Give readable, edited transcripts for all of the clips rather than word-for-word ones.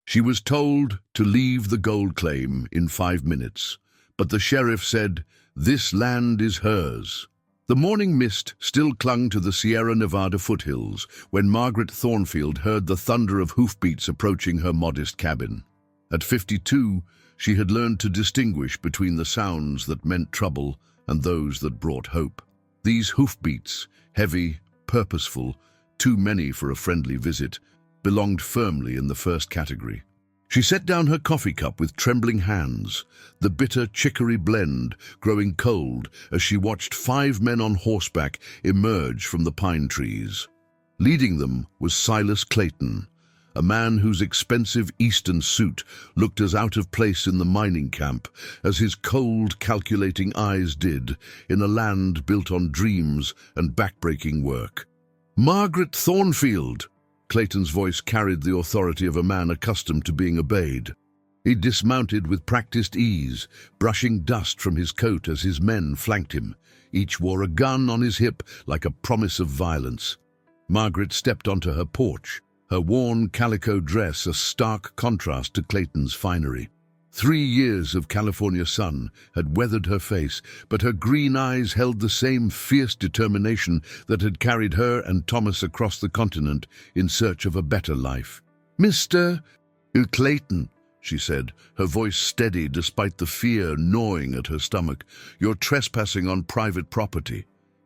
She was told to leave the gold claim in 5 minutes, but the sheriff said, "This land is hers." The morning mist still clung to the Sierra Nevada foothills when Margaret Thornfield heard the thunder of hoofbeats approaching her modest cabin. At 52, she had learned to distinguish between the sounds that meant trouble and those that brought hope. These hoofbeats, heavy, purposeful, too many for a friendly visit, belonged firmly in the first category. She set down her coffee cup with trembling hands, the bitter chicory blend growing cold as she watched 5 men on horseback emerge from the pine trees. Leading them was Silas Clayton, a man whose expensive Eastern suit looked as out of place in the mining camp as his cold, calculating eyes did in a land built on dreams and backbreaking work. "Margaret Thornfield!" Clayton's voice carried the authority of a man accustomed to being obeyed. He dismounted with practiced ease, brushing dust from his coat as his men flanked him. Each wore a gun on his hip like a promise of violence. Margaret stepped onto her porch, her worn calico dress a stark contrast to Clayton's finery. 3 years of California sun had weathered her face, but her green eyes held the same fierce determination that had carried her and Thomas across the continent in search of a better life. "Mr. Clayton," she said, her voice steady despite the fear gnawing at her stomach, "you're trespassing on private property."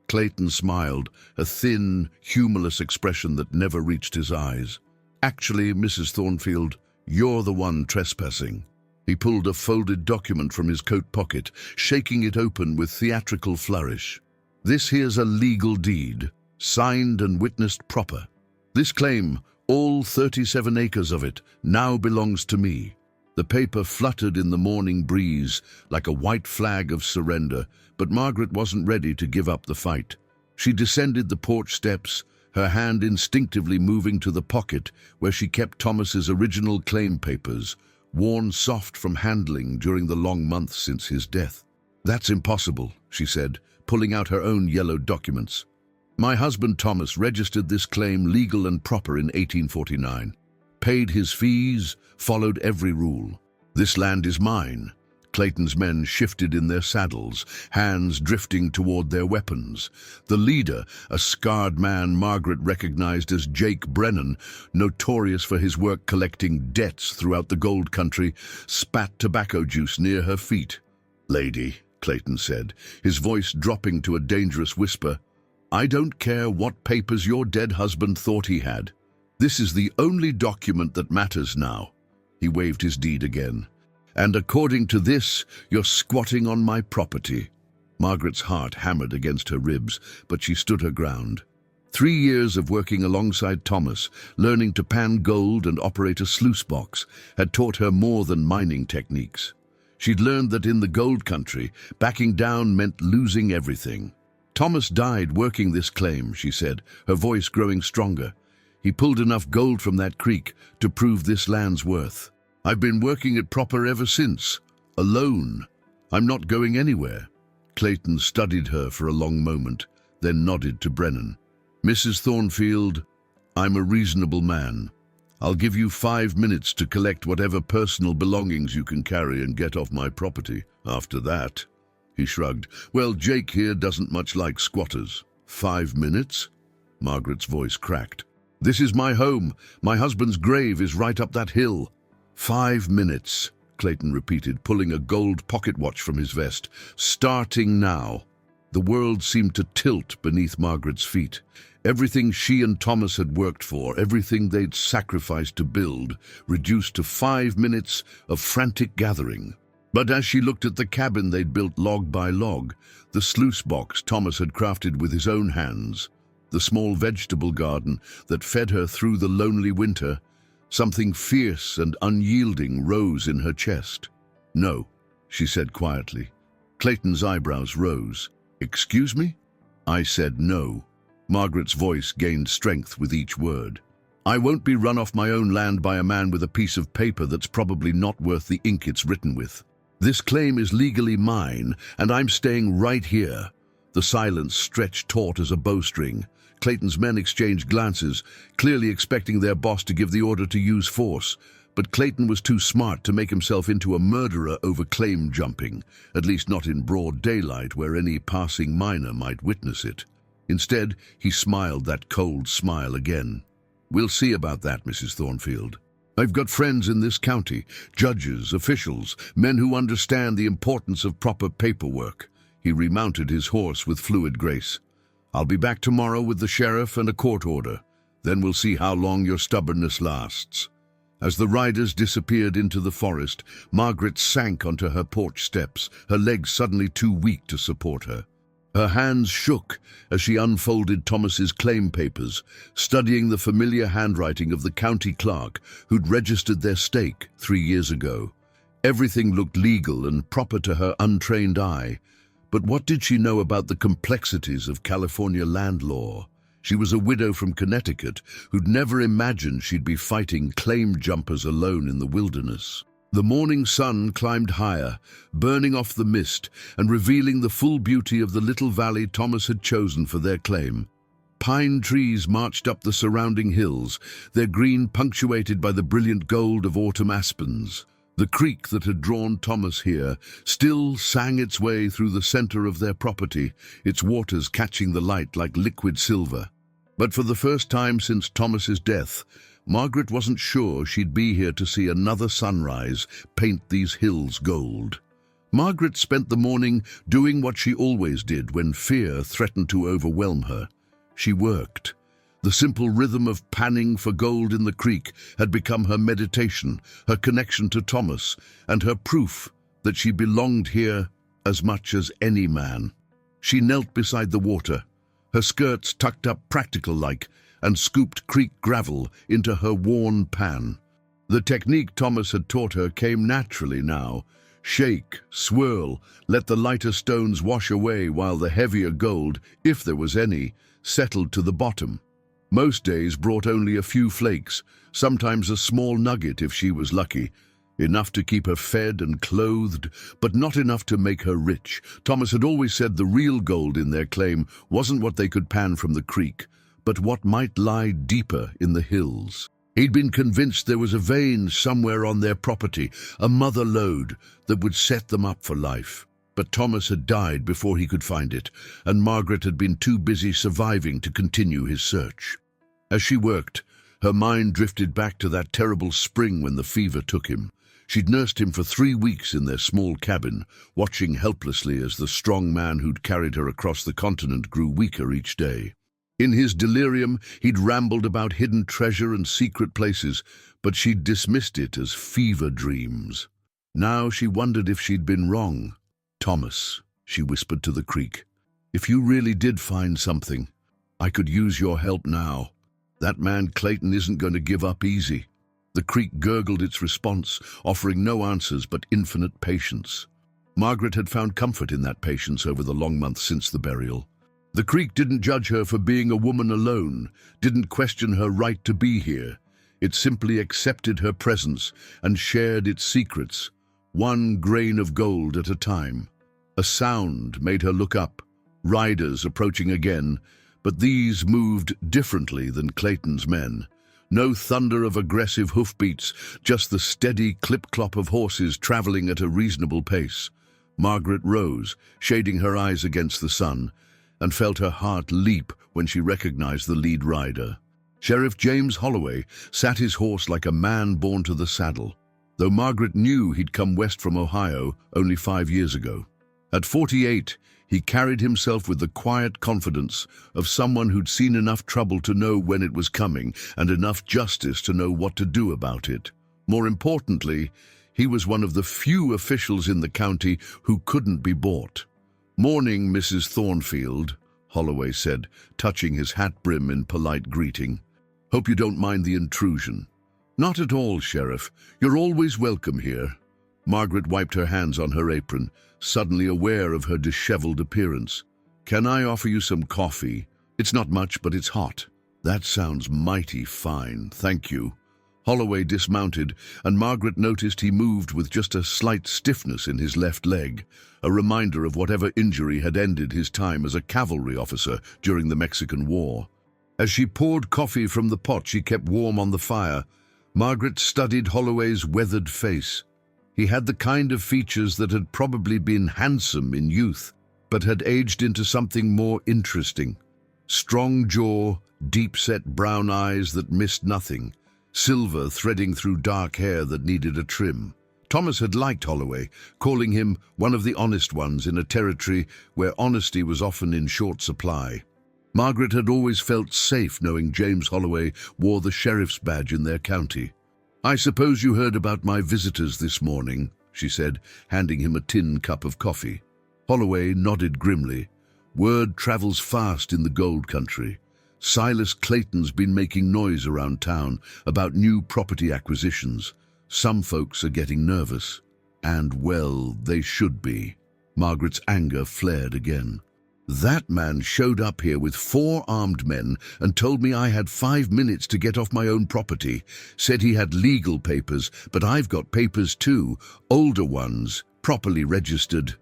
Clayton smiled, a thin, humorless expression that never reached his eyes. "Actually, Mrs. Thornfield, you're the one trespassing." He pulled a folded document from his coat pocket, shaking it open with theatrical flourish. "This here's a legal deed, signed and witnessed proper. This claim, all 37 acres of it, now belongs to me." The paper fluttered in the morning breeze like a white flag of surrender, but Margaret wasn't ready to give up the fight. She descended the porch steps, her hand instinctively moving to the pocket where she kept Thomas's original claim papers, worn soft from handling during the long months since his death. "That's impossible," she said, pulling out her own yellowed documents. "My husband Thomas registered this claim legal and proper in 1849, paid his fees, followed every rule. This land is mine." Clayton's men shifted in their saddles, hands drifting toward their weapons. The leader, a scarred man Margaret recognized as Jake Brennan, notorious for his work collecting debts throughout the gold country, spat tobacco juice near her feet. "Lady," Clayton said, his voice dropping to a dangerous whisper, "I don't care what papers your dead husband thought he had. This is the only document that matters now." He waved his deed again. "And according to this, you're squatting on my property." Margaret's heart hammered against her ribs, but she stood her ground. 3 years of working alongside Thomas, learning to pan gold and operate a sluice box, had taught her more than mining techniques. She'd learned that in the gold country, backing down meant losing everything. "Thomas died working this claim," she said, her voice growing stronger. "He pulled enough gold from that creek to prove this land's worth. I've been working it proper ever since, alone. I'm not going anywhere." Clayton studied her for a long moment, then nodded to Brennan. "Mrs. Thornfield, I'm a reasonable man. I'll give you 5 minutes to collect whatever personal belongings you can carry and get off my property. After that," he shrugged, "well, Jake here doesn't much like squatters." 5 minutes? Margaret's voice cracked. "This is my home. My husband's grave is right up that hill." 5 minutes, Clayton repeated, pulling a gold pocket watch from his vest. "Starting now." The world seemed to tilt beneath Margaret's feet. Everything she and Thomas had worked for, everything they'd sacrificed to build, reduced to 5 minutes of frantic gathering. But as she looked at the cabin they'd built log by log, the sluice box Thomas had crafted with his own hands, the small vegetable garden that fed her through the lonely winter, something fierce and unyielding rose in her chest. "No," she said quietly. Clayton's eyebrows rose. "Excuse me?" "I said no." Margaret's voice gained strength with each word. "I won't be run off my own land by a man with a piece of paper that's probably not worth the ink it's written with. This claim is legally mine, and I'm staying right here." The silence stretched taut as a bowstring. Clayton's men exchanged glances, clearly expecting their boss to give the order to use force. But Clayton was too smart to make himself into a murderer over claim jumping, at least not in broad daylight where any passing miner might witness it. Instead, he smiled that cold smile again. "We'll see about that, Mrs. Thornfield. I've got friends in this county, judges, officials, men who understand the importance of proper paperwork." He remounted his horse with fluid grace. "I'll be back tomorrow with the sheriff and a court order. Then we'll see how long your stubbornness lasts." As the riders disappeared into the forest, Margaret sank onto her porch steps, her legs suddenly too weak to support her. Her hands shook as she unfolded Thomas's claim papers, studying the familiar handwriting of the county clerk who'd registered their stake 3 years ago. Everything looked legal and proper to her untrained eye, but what did she know about the complexities of California land law? She was a widow from Connecticut who'd never imagined she'd be fighting claim jumpers alone in the wilderness. The morning sun climbed higher, burning off the mist and revealing the full beauty of the little valley Thomas had chosen for their claim. Pine trees marched up the surrounding hills, their green punctuated by the brilliant gold of autumn aspens. The creek that had drawn Thomas here still sang its way through the center of their property, its waters catching the light like liquid silver. But for the first time since Thomas's death, Margaret wasn't sure she'd be here to see another sunrise paint these hills gold. Margaret spent the morning doing what she always did when fear threatened to overwhelm her. She worked. The simple rhythm of panning for gold in the creek had become her meditation, her connection to Thomas, and her proof that she belonged here as much as any man. She knelt beside the water, her skirts tucked up practical-like, and scooped creek gravel into her worn pan. The technique Thomas had taught her came naturally now. Shake, swirl, let the lighter stones wash away while the heavier gold, if there was any, settled to the bottom. Most days brought only a few flakes, sometimes a small nugget if she was lucky. Enough to keep her fed and clothed, but not enough to make her rich. Thomas had always said the real gold in their claim wasn't what they could pan from the creek, but what might lie deeper in the hills. He'd been convinced there was a vein somewhere on their property, a mother lode, that would set them up for life. But Thomas had died before he could find it, and Margaret had been too busy surviving to continue his search. As she worked, her mind drifted back to that terrible spring when the fever took him. She'd nursed him for 3 weeks in their small cabin, watching helplessly as the strong man who'd carried her across the continent grew weaker each day. In his delirium, he'd rambled about hidden treasure and secret places, but she'd dismissed it as fever dreams. Now she wondered if she'd been wrong. "Thomas," she whispered to the creek, "if you really did find something, I could use your help now. That man Clayton isn't going to give up easy." The creek gurgled its response, offering no answers but infinite patience. Margaret had found comfort in that patience over the long months since the burial. The creek didn't judge her for being a woman alone, didn't question her right to be here. It simply accepted her presence and shared its secrets, one grain of gold at a time. A sound made her look up, riders approaching again, but these moved differently than Clayton's men. No thunder of aggressive hoofbeats, just the steady clip-clop of horses traveling at a reasonable pace. Margaret rose, shading her eyes against the sun, and felt her heart leap when she recognized the lead rider. Sheriff James Holloway sat his horse like a man born to the saddle, though Margaret knew he'd come west from Ohio only 5 years ago. At 48, he carried himself with the quiet confidence of someone who'd seen enough trouble to know when it was coming and enough justice to know what to do about it. More importantly, he was one of the few officials in the county who couldn't be bought. "Morning, Mrs. Thornfield," Holloway said, touching his hat brim in polite greeting. "Hope you don't mind the intrusion." "Not at all, Sheriff. You're always welcome here." Margaret wiped her hands on her apron, suddenly aware of her disheveled appearance. "Can I offer you some coffee? It's not much, but it's hot." "That sounds mighty fine, thank you." Holloway dismounted, and Margaret noticed he moved with just a slight stiffness in his left leg, a reminder of whatever injury had ended his time as a cavalry officer during the Mexican War. As she poured coffee from the pot she kept warm on the fire, Margaret studied Holloway's weathered face. He had the kind of features that had probably been handsome in youth, but had aged into something more interesting. Strong jaw, deep-set brown eyes that missed nothing, silver threading through dark hair that needed a trim. Thomas had liked Holloway, calling him one of the honest ones in a territory where honesty was often in short supply. Margaret had always felt safe knowing James Holloway wore the sheriff's badge in their county. "I suppose you heard about my visitors this morning," she said, handing him a tin cup of coffee. Holloway nodded grimly. "Word travels fast in the gold country. Silas Clayton's been making noise around town about new property acquisitions. Some folks are getting nervous. And, well, they should be." Margaret's anger flared again. "That man showed up here with 4 armed men and told me I had 5 minutes to get off my own property. Said he had legal papers, but I've got papers too, older ones, properly registered.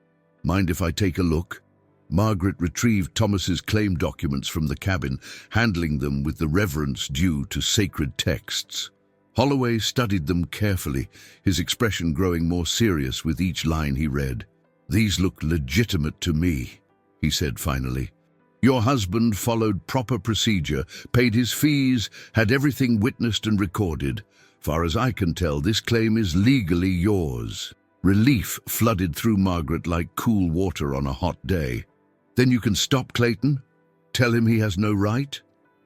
Mind if I take a look?" Margaret retrieved Thomas's claim documents from the cabin, handling them with the reverence due to sacred texts. Holloway studied them carefully, his expression growing more serious with each line he read. "These look legitimate to me," he said finally. "Your husband followed proper procedure, paid his fees, had everything witnessed and recorded. Far as I can tell, this claim is legally yours." Relief flooded through Margaret like cool water on a hot day. "Then you can stop Clayton? Tell him he has no right?"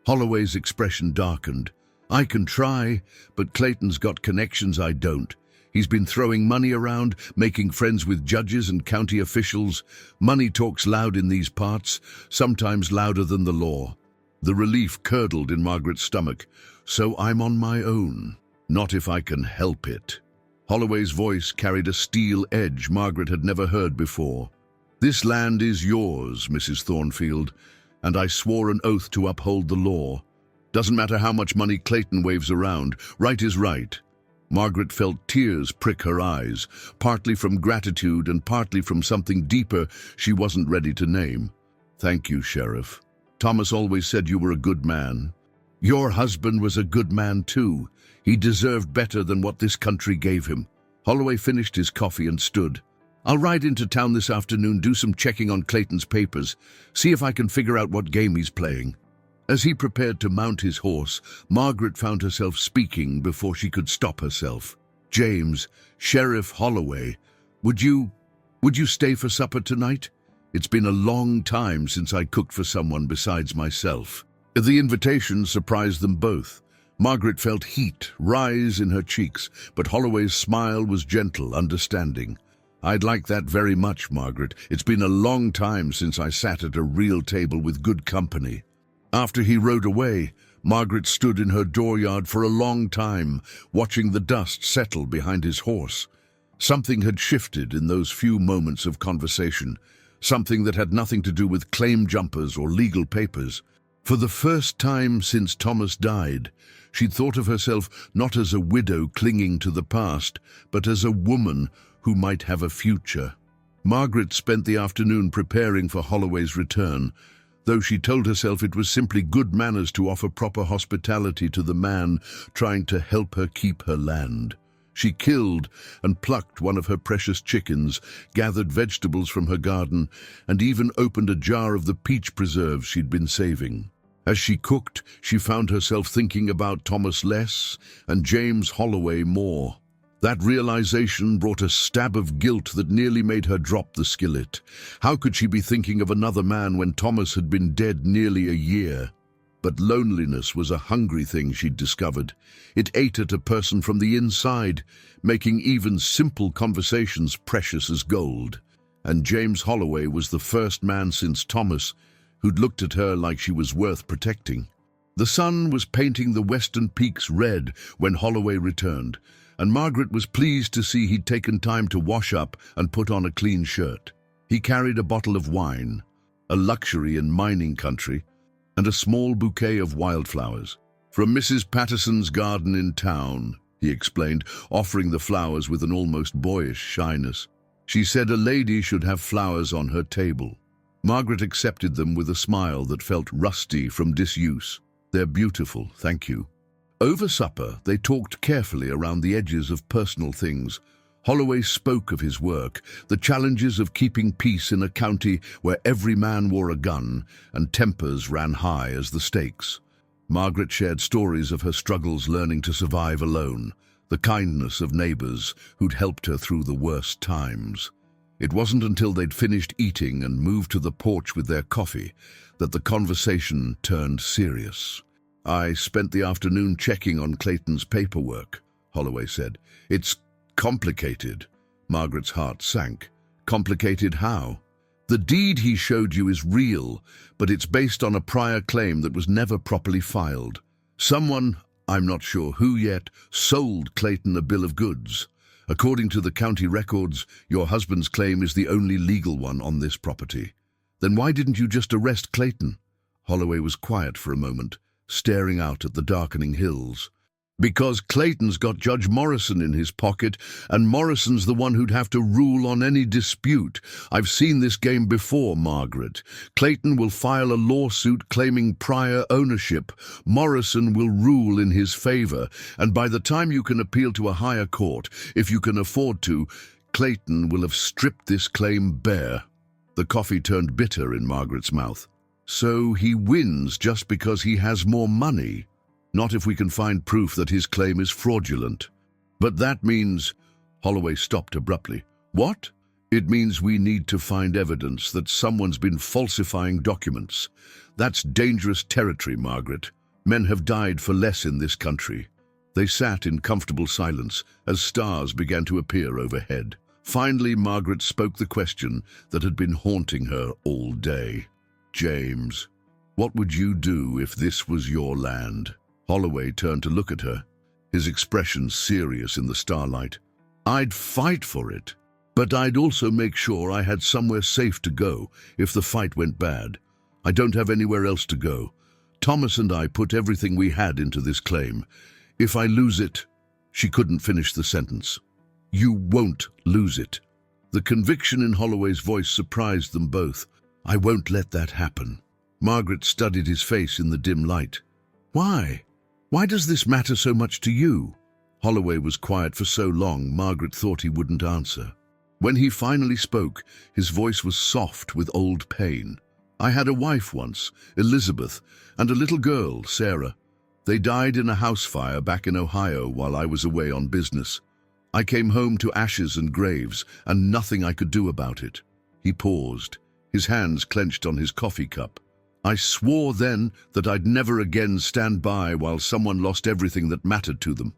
Holloway's expression darkened. "I can try, but Clayton's got connections I don't. He's been throwing money around, making friends with judges and county officials. Money talks loud in these parts, sometimes louder than the law." The relief curdled in Margaret's stomach. "So I'm on my own. Not if I can help it." Holloway's voice carried a steel edge Margaret had never heard before. "This land is yours, Mrs. Thornfield, and I swore an oath to uphold the law. Doesn't matter how much money Clayton waves around, right is right." Margaret felt tears prick her eyes, partly from gratitude and partly from something deeper she wasn't ready to name. "Thank you, Sheriff. Thomas always said you were a good man. Your husband was a good man too. He deserved better than what this country gave him." Holloway finished his coffee and stood. "I'll ride into town this afternoon, do some checking on Clayton's papers, see if I can figure out what game he's playing." As he prepared to mount his horse, Margaret found herself speaking before she could stop herself. "James, Sheriff Holloway, would you stay for supper tonight? It's been a long time since I cooked for someone besides myself." The invitation surprised them both. Margaret felt heat rise in her cheeks, but Holloway's smile was gentle, understanding. "I'd like that very much, Margaret. It's been a long time since I sat at a real table with good company." After he rode away, Margaret stood in her dooryard for a long time, watching the dust settle behind his horse. Something had shifted in those few moments of conversation, something that had nothing to do with claim jumpers or legal papers. For the first time since Thomas died, she'd thought of herself not as a widow clinging to the past, but as a woman who might have a future. Margaret spent the afternoon preparing for Holloway's return, though she told herself it was simply good manners to offer proper hospitality to the man trying to help her keep her land. She killed and plucked one of her precious chickens, gathered vegetables from her garden, and even opened a jar of the peach preserves she'd been saving. As she cooked, she found herself thinking about Thomas less and James Holloway more. That realization brought a stab of guilt that nearly made her drop the skillet. How could she be thinking of another man when Thomas had been dead nearly a year? But loneliness was a hungry thing she'd discovered. It ate at a person from the inside, making even simple conversations precious as gold. And James Holloway was the first man since Thomas who'd looked at her like she was worth protecting. The sun was painting the western peaks red when Holloway returned, and Margaret was pleased to see he'd taken time to wash up and put on a clean shirt. He carried a bottle of wine, a luxury in mining country, and a small bouquet of wildflowers. "From Mrs. Patterson's garden in town," he explained, offering the flowers with an almost boyish shyness. "She said a lady should have flowers on her table." Margaret accepted them with a smile that felt rusty from disuse. "They're beautiful, thank you." Over supper, they talked carefully around the edges of personal things. Holloway spoke of his work, the challenges of keeping peace in a county where every man wore a gun and tempers ran high as the stakes. Margaret shared stories of her struggles learning to survive alone, the kindness of neighbors who'd helped her through the worst times. It wasn't until they'd finished eating and moved to the porch with their coffee that the conversation turned serious. "I spent the afternoon checking on Clayton's paperwork," Holloway said. "It's complicated." Margaret's heart sank. "Complicated how?" "The deed he showed you is real, but it's based on a prior claim that was never properly filed. Someone, I'm not sure who yet, sold Clayton a bill of goods. According to the county records, your husband's claim is the only legal one on this property. Then why didn't you just arrest Clayton?" Holloway was quiet for a moment, staring out at the darkening hills. "Because Clayton's got Judge Morrison in his pocket, and Morrison's the one who'd have to rule on any dispute. I've seen this game before, Margaret. Clayton will file a lawsuit claiming prior ownership. Morrison will rule in his favor, and by the time you can appeal to a higher court, if you can afford to, Clayton will have stripped this claim bare." The coffee turned bitter in Margaret's mouth. "So he wins just because he has more money? Not if we can find proof that his claim is fraudulent." "But that means—" Holloway stopped abruptly. "What?" "It means we need to find evidence that someone's been falsifying documents. That's dangerous territory, Margaret. Men have died for less in this country." They sat in comfortable silence as stars began to appear overhead. Finally, Margaret spoke the question that had been haunting her all day. "James, what would you do if this was your land?" Holloway turned to look at her, his expression serious in the starlight. "I'd fight for it, but I'd also make sure I had somewhere safe to go if the fight went bad. I don't have anywhere else to go. Thomas and I put everything we had into this claim. If I lose it—" She couldn't finish the sentence. "You won't lose it." The conviction in Holloway's voice surprised them both. "I won't let that happen." Margaret studied his face in the dim light. "Why? Why does this matter so much to you?" Holloway was quiet for so long, Margaret thought he wouldn't answer. When he finally spoke, his voice was soft with old pain. "I had a wife once, Elizabeth, and a little girl, Sarah. They died in a house fire back in Ohio while I was away on business. I came home to ashes and graves, and nothing I could do about it." He paused, his hands clenched on his coffee cup. "I swore then that I'd never again stand by while someone lost everything that mattered to them.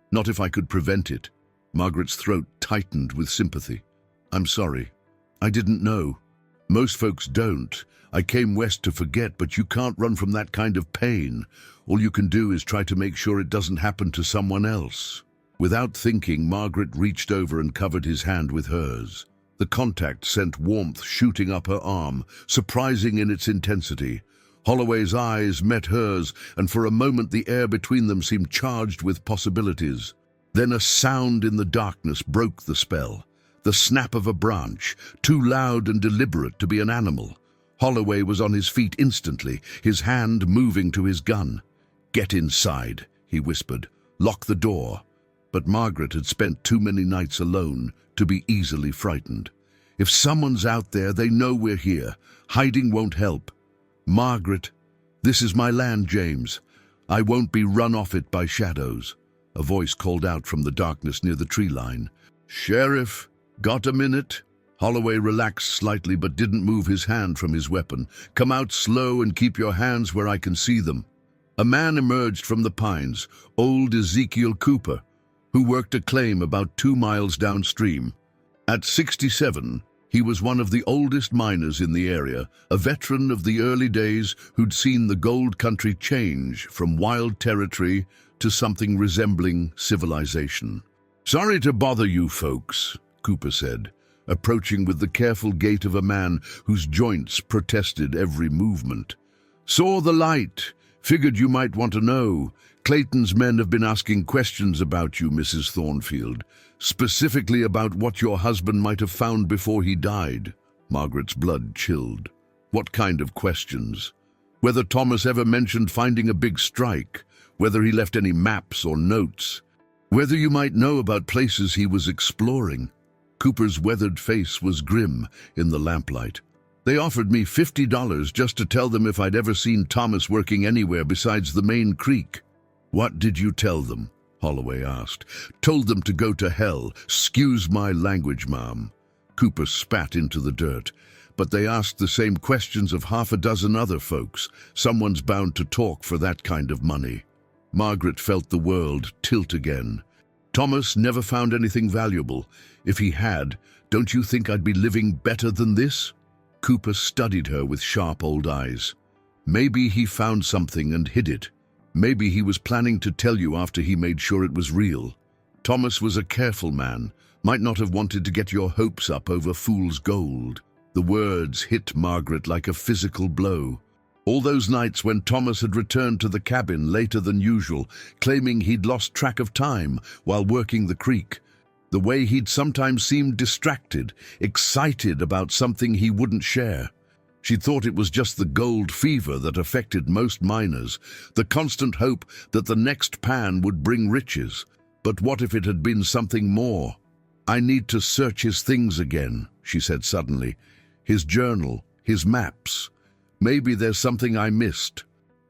Not if I could prevent it." Margaret's throat tightened with sympathy. "I'm sorry. I didn't know. Most folks don't. I came west to forget, but you can't run from that kind of pain. All you can do is try to make sure it doesn't happen to someone else." Without thinking, Margaret reached over and covered his hand with hers. The contact sent warmth shooting up her arm, surprising in its intensity. Holloway's eyes met hers, and for a moment the air between them seemed charged with possibilities. Then a sound in the darkness broke the spell. The snap of a branch, too loud and deliberate to be an animal. Holloway was on his feet instantly, his hand moving to his gun. "Get inside," he whispered. "Lock the door." But Margaret had spent too many nights alone to be easily frightened. "If someone's out there, they know we're here. Hiding won't help." "Margaret, this is my land, James. I won't be run off it by shadows." A voice called out from the darkness near the tree line. "Sheriff, got a minute?" Holloway relaxed slightly but didn't move his hand from his weapon. "Come out slow and keep your hands where I can see them." A man emerged from the pines, old Ezekiel Cooper, who worked a claim about 2 miles downstream. At 67, he was one of the oldest miners in the area, a veteran of the early days who'd seen the gold country change from wild territory to something resembling civilization. "Sorry to bother you folks," Cooper said, approaching with the careful gait of a man whose joints protested every movement. "Saw the light. Figured you might want to know. Clayton's men have been asking questions about you, Mrs. Thornfield, specifically about what your husband might have found before he died." Margaret's blood chilled. "What kind of questions?" "Whether Thomas ever mentioned finding a big strike, whether he left any maps or notes, whether you might know about places he was exploring. Cooper's weathered face was grim in the lamplight. They offered me $50 just to tell them if I'd ever seen Thomas working anywhere besides the main creek. What did you tell them? Holloway asked. Told them to go to hell. Excuse my language, ma'am. Cooper spat into the dirt. But they asked the same questions of half a dozen other folks. Someone's bound to talk for that kind of money. Margaret felt the world tilt again. Thomas never found anything valuable. If he had, don't you think I'd be living better than this? Cooper studied her with sharp old eyes. Maybe he found something and hid it. Maybe he was planning to tell you after he made sure it was real. Thomas was a careful man, might not have wanted to get your hopes up over fool's gold. The words hit Margaret like a physical blow. All those nights when Thomas had returned to the cabin later than usual, claiming he'd lost track of time while working the creek. The way he'd sometimes seemed distracted, excited about something he wouldn't share. She'd thought it was just the gold fever that affected most miners, the constant hope that the next pan would bring riches. But what if it had been something more? I need to search his things again, she said suddenly. His journal, his maps. Maybe there's something I missed.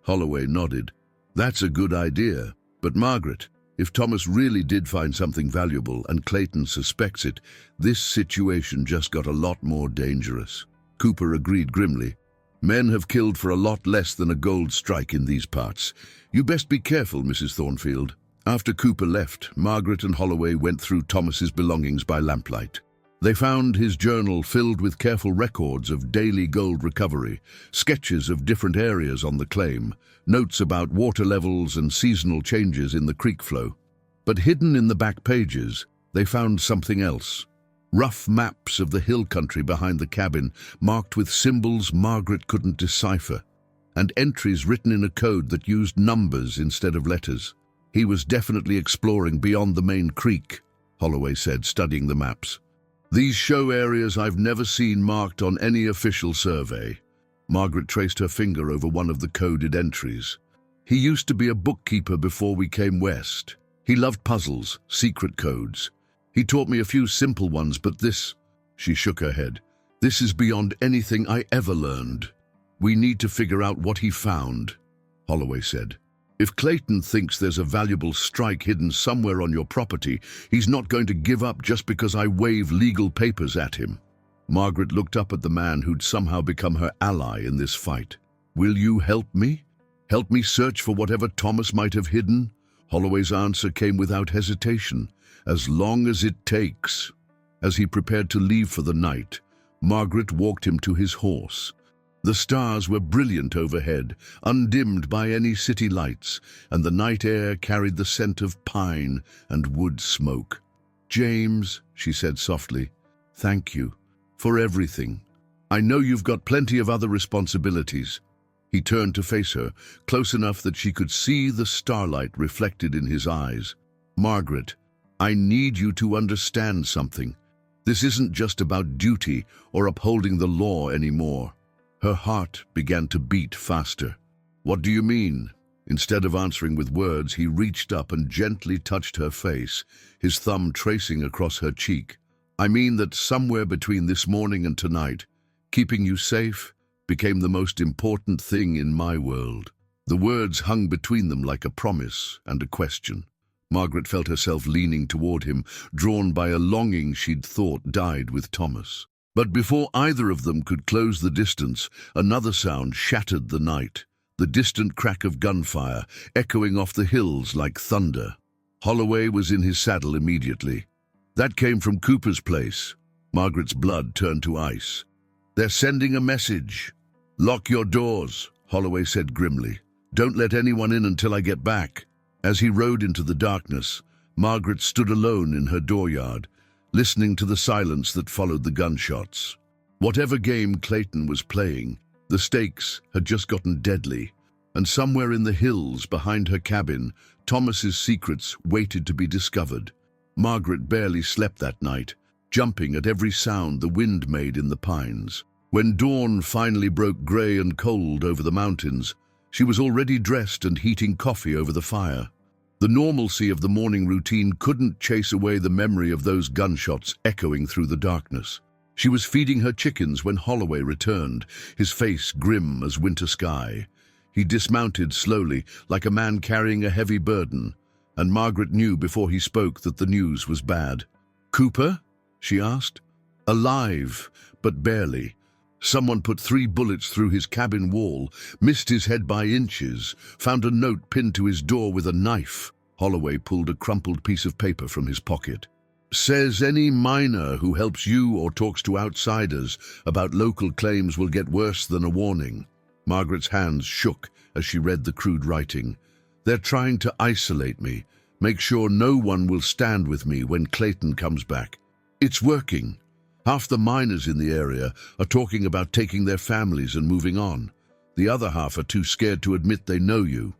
Holloway nodded. That's a good idea. But Margaret, if Thomas really did find something valuable and Clayton suspects it, this situation just got a lot more dangerous. Cooper agreed grimly. Men have killed for a lot less than a gold strike in these parts. You best be careful, Mrs. Thornfield. After Cooper left, Margaret and Holloway went through Thomas's belongings by lamplight. They found his journal filled with careful records of daily gold recovery, sketches of different areas on the claim, notes about water levels and seasonal changes in the creek flow. But hidden in the back pages, they found something else. Rough maps of the hill country behind the cabin, marked with symbols Margaret couldn't decipher, and entries written in a code that used numbers instead of letters. He was definitely exploring beyond the main creek, Holloway said, studying the maps. These show areas I've never seen marked on any official survey. Margaret traced her finger over one of the coded entries. He used to be a bookkeeper before we came west. He loved puzzles, secret codes. He taught me a few simple ones, but this, she shook her head, this is beyond anything I ever learned. We need to figure out what he found, Holloway said. If Clayton thinks there's a valuable strike hidden somewhere on your property, he's not going to give up just because I wave legal papers at him. Margaret looked up at the man who'd somehow become her ally in this fight. Will you help me? Help me search for whatever Thomas might have hidden? Holloway's answer came without hesitation. As long as it takes. As he prepared to leave for the night, Margaret walked him to his horse. The stars were brilliant overhead, undimmed by any city lights, and the night air carried the scent of pine and wood smoke. James, she said softly, thank you for everything. I know you've got plenty of other responsibilities. He turned to face her, close enough that she could see the starlight reflected in his eyes. Margaret, I need you to understand something. This isn't just about duty or upholding the law anymore. Her heart began to beat faster. What do you mean? Instead of answering with words, he reached up and gently touched her face, his thumb tracing across her cheek. I mean that somewhere between this morning and tonight, keeping you safe became the most important thing in my world. The words hung between them like a promise and a question. Margaret felt herself leaning toward him, drawn by a longing she'd thought died with Thomas. But before either of them could close the distance, another sound shattered the night, the distant crack of gunfire, echoing off the hills like thunder. Holloway was in his saddle immediately. That came from Cooper's place. Margaret's blood turned to ice. They're sending a message. Lock your doors, Holloway said grimly. Don't let anyone in until I get back. As he rode into the darkness, Margaret stood alone in her dooryard, listening to the silence that followed the gunshots. Whatever game Clayton was playing, the stakes had just gotten deadly, and somewhere in the hills behind her cabin, Thomas's secrets waited to be discovered. Margaret barely slept that night, jumping at every sound the wind made in the pines. When dawn finally broke grey and cold over the mountains, She was already dressed and heating coffee over the fire. The normalcy of the morning routine couldn't chase away the memory of those gunshots echoing through the darkness. She was feeding her chickens when Holloway returned, his face grim as winter sky. He dismounted slowly, like a man carrying a heavy burden, and Margaret knew before he spoke that the news was bad. "Cooper?" she asked. "Alive, but barely. Someone put 3 bullets through his cabin wall, missed his head by inches, found a note pinned to his door with a knife." Holloway pulled a crumpled piece of paper from his pocket. "Says any miner who helps you or talks to outsiders about local claims will get worse than a warning." Margaret's hands shook as she read the crude writing. "They're trying to isolate me, make sure no one will stand with me when Clayton comes back. It's working. Half the miners in the area are talking about taking their families and moving on. The other half are too scared to admit they know you."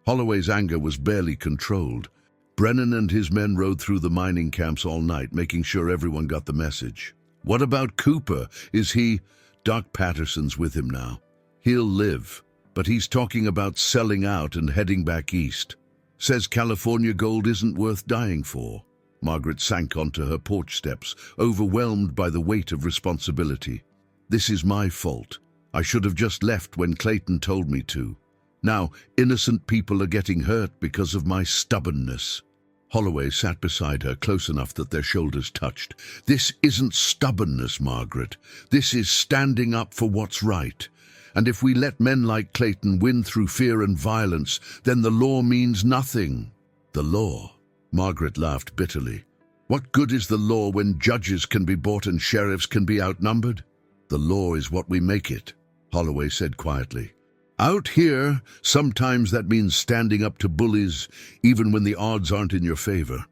Holloway's anger was barely controlled. Brennan and his men rode through the mining camps all night, making sure everyone got the message. "What about Cooper? Is he—" "Doc Patterson's with him now. He'll live, but he's talking about selling out and heading back east. Says California gold isn't worth dying for." Margaret sank onto her porch steps, overwhelmed by the weight of responsibility. "This is my fault. I should have just left when Clayton told me to. Now, innocent people are getting hurt because of my stubbornness." Holloway sat beside her, close enough that their shoulders touched. "This isn't stubbornness, Margaret. This is standing up for what's right. And if we let men like Clayton win through fear and violence, then the law means nothing." "The law?" Margaret laughed bitterly. "What good is the law when judges can be bought and sheriffs can be outnumbered?" "The law is what we make it," Holloway said quietly. "Out here, sometimes that means standing up to bullies, even when the odds aren't in your favor."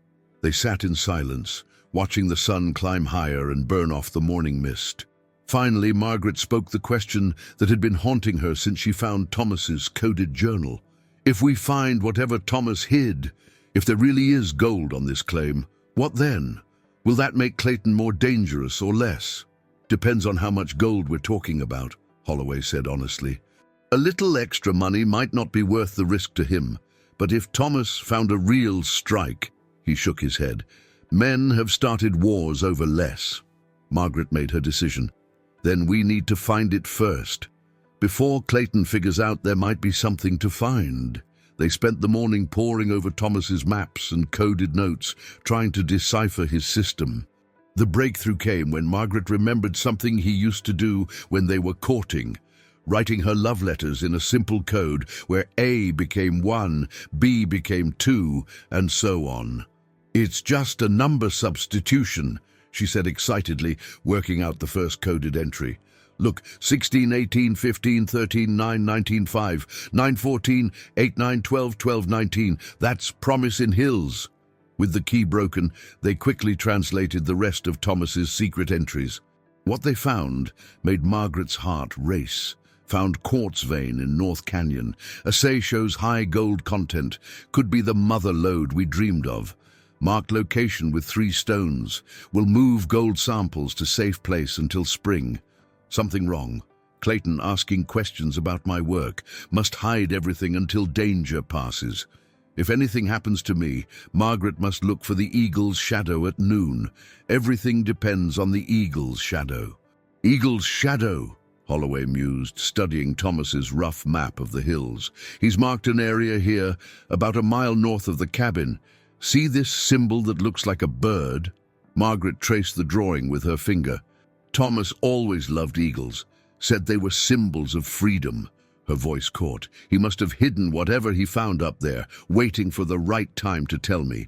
They sat in silence, watching the sun climb higher and burn off the morning mist. Finally, Margaret spoke the question that had been haunting her since she found Thomas's coded journal. "If we find whatever Thomas hid, if there really is gold on this claim, what then? Will that make Clayton more dangerous or less?" "Depends on how much gold we're talking about," Holloway said honestly. "A little extra money might not be worth the risk to him, but if Thomas found a real strike," he shook his head, "men have started wars over less." Margaret made her decision. "Then we need to find it first. Before Clayton figures out there might be something to find." They spent the morning poring over Thomas's maps and coded notes, trying to decipher his system. The breakthrough came when Margaret remembered something he used to do when they were courting, writing her love letters in a simple code where A became 1, B became 2, and so on. "It's just a number substitution," she said excitedly, working out the first coded entry. "Look, 16, 18, 15, 13, 9, 19, 5, 9, 14, 8, 9, 12, 12, 19. That's Promise in Hills." With the key broken, they quickly translated the rest of Thomas's secret entries. What they found made Margaret's heart race. Found quartz vein in North Canyon. Assay shows high gold content. Could be the mother lode we dreamed of. Marked location with 3 stones. Will move gold samples to safe place until spring. Something wrong. Clayton asking questions about my work. Must hide everything until danger passes. If anything happens to me, Margaret must look for the eagle's shadow at noon. Everything depends on the eagle's shadow. "Eagle's shadow," Holloway mused, studying Thomas's rough map of the hills. "He's marked an area here, about a mile north of the cabin. See this symbol that looks like a bird?" Margaret traced the drawing with her finger. "Thomas always loved eagles, said they were symbols of freedom." Her voice caught. "He must have hidden whatever he found up there, waiting for the right time to tell me."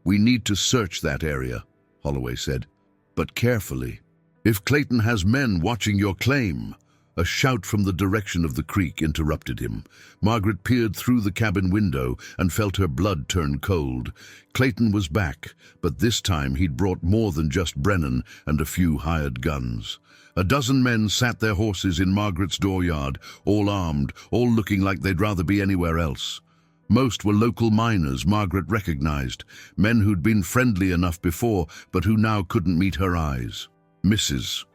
"We need to search that area," Holloway said, "but carefully. If Clayton has men watching your claim—" A shout from the direction of the creek interrupted him. Margaret peered through the cabin window and felt her blood turn cold. Clayton was back, but this time he'd brought more than just Brennan and a few hired guns. A dozen men sat their horses in Margaret's dooryard, all armed, all looking like they'd rather be anywhere else. Most were local miners Margaret recognized, men who'd been friendly enough before, but who now couldn't meet her eyes. Mrs.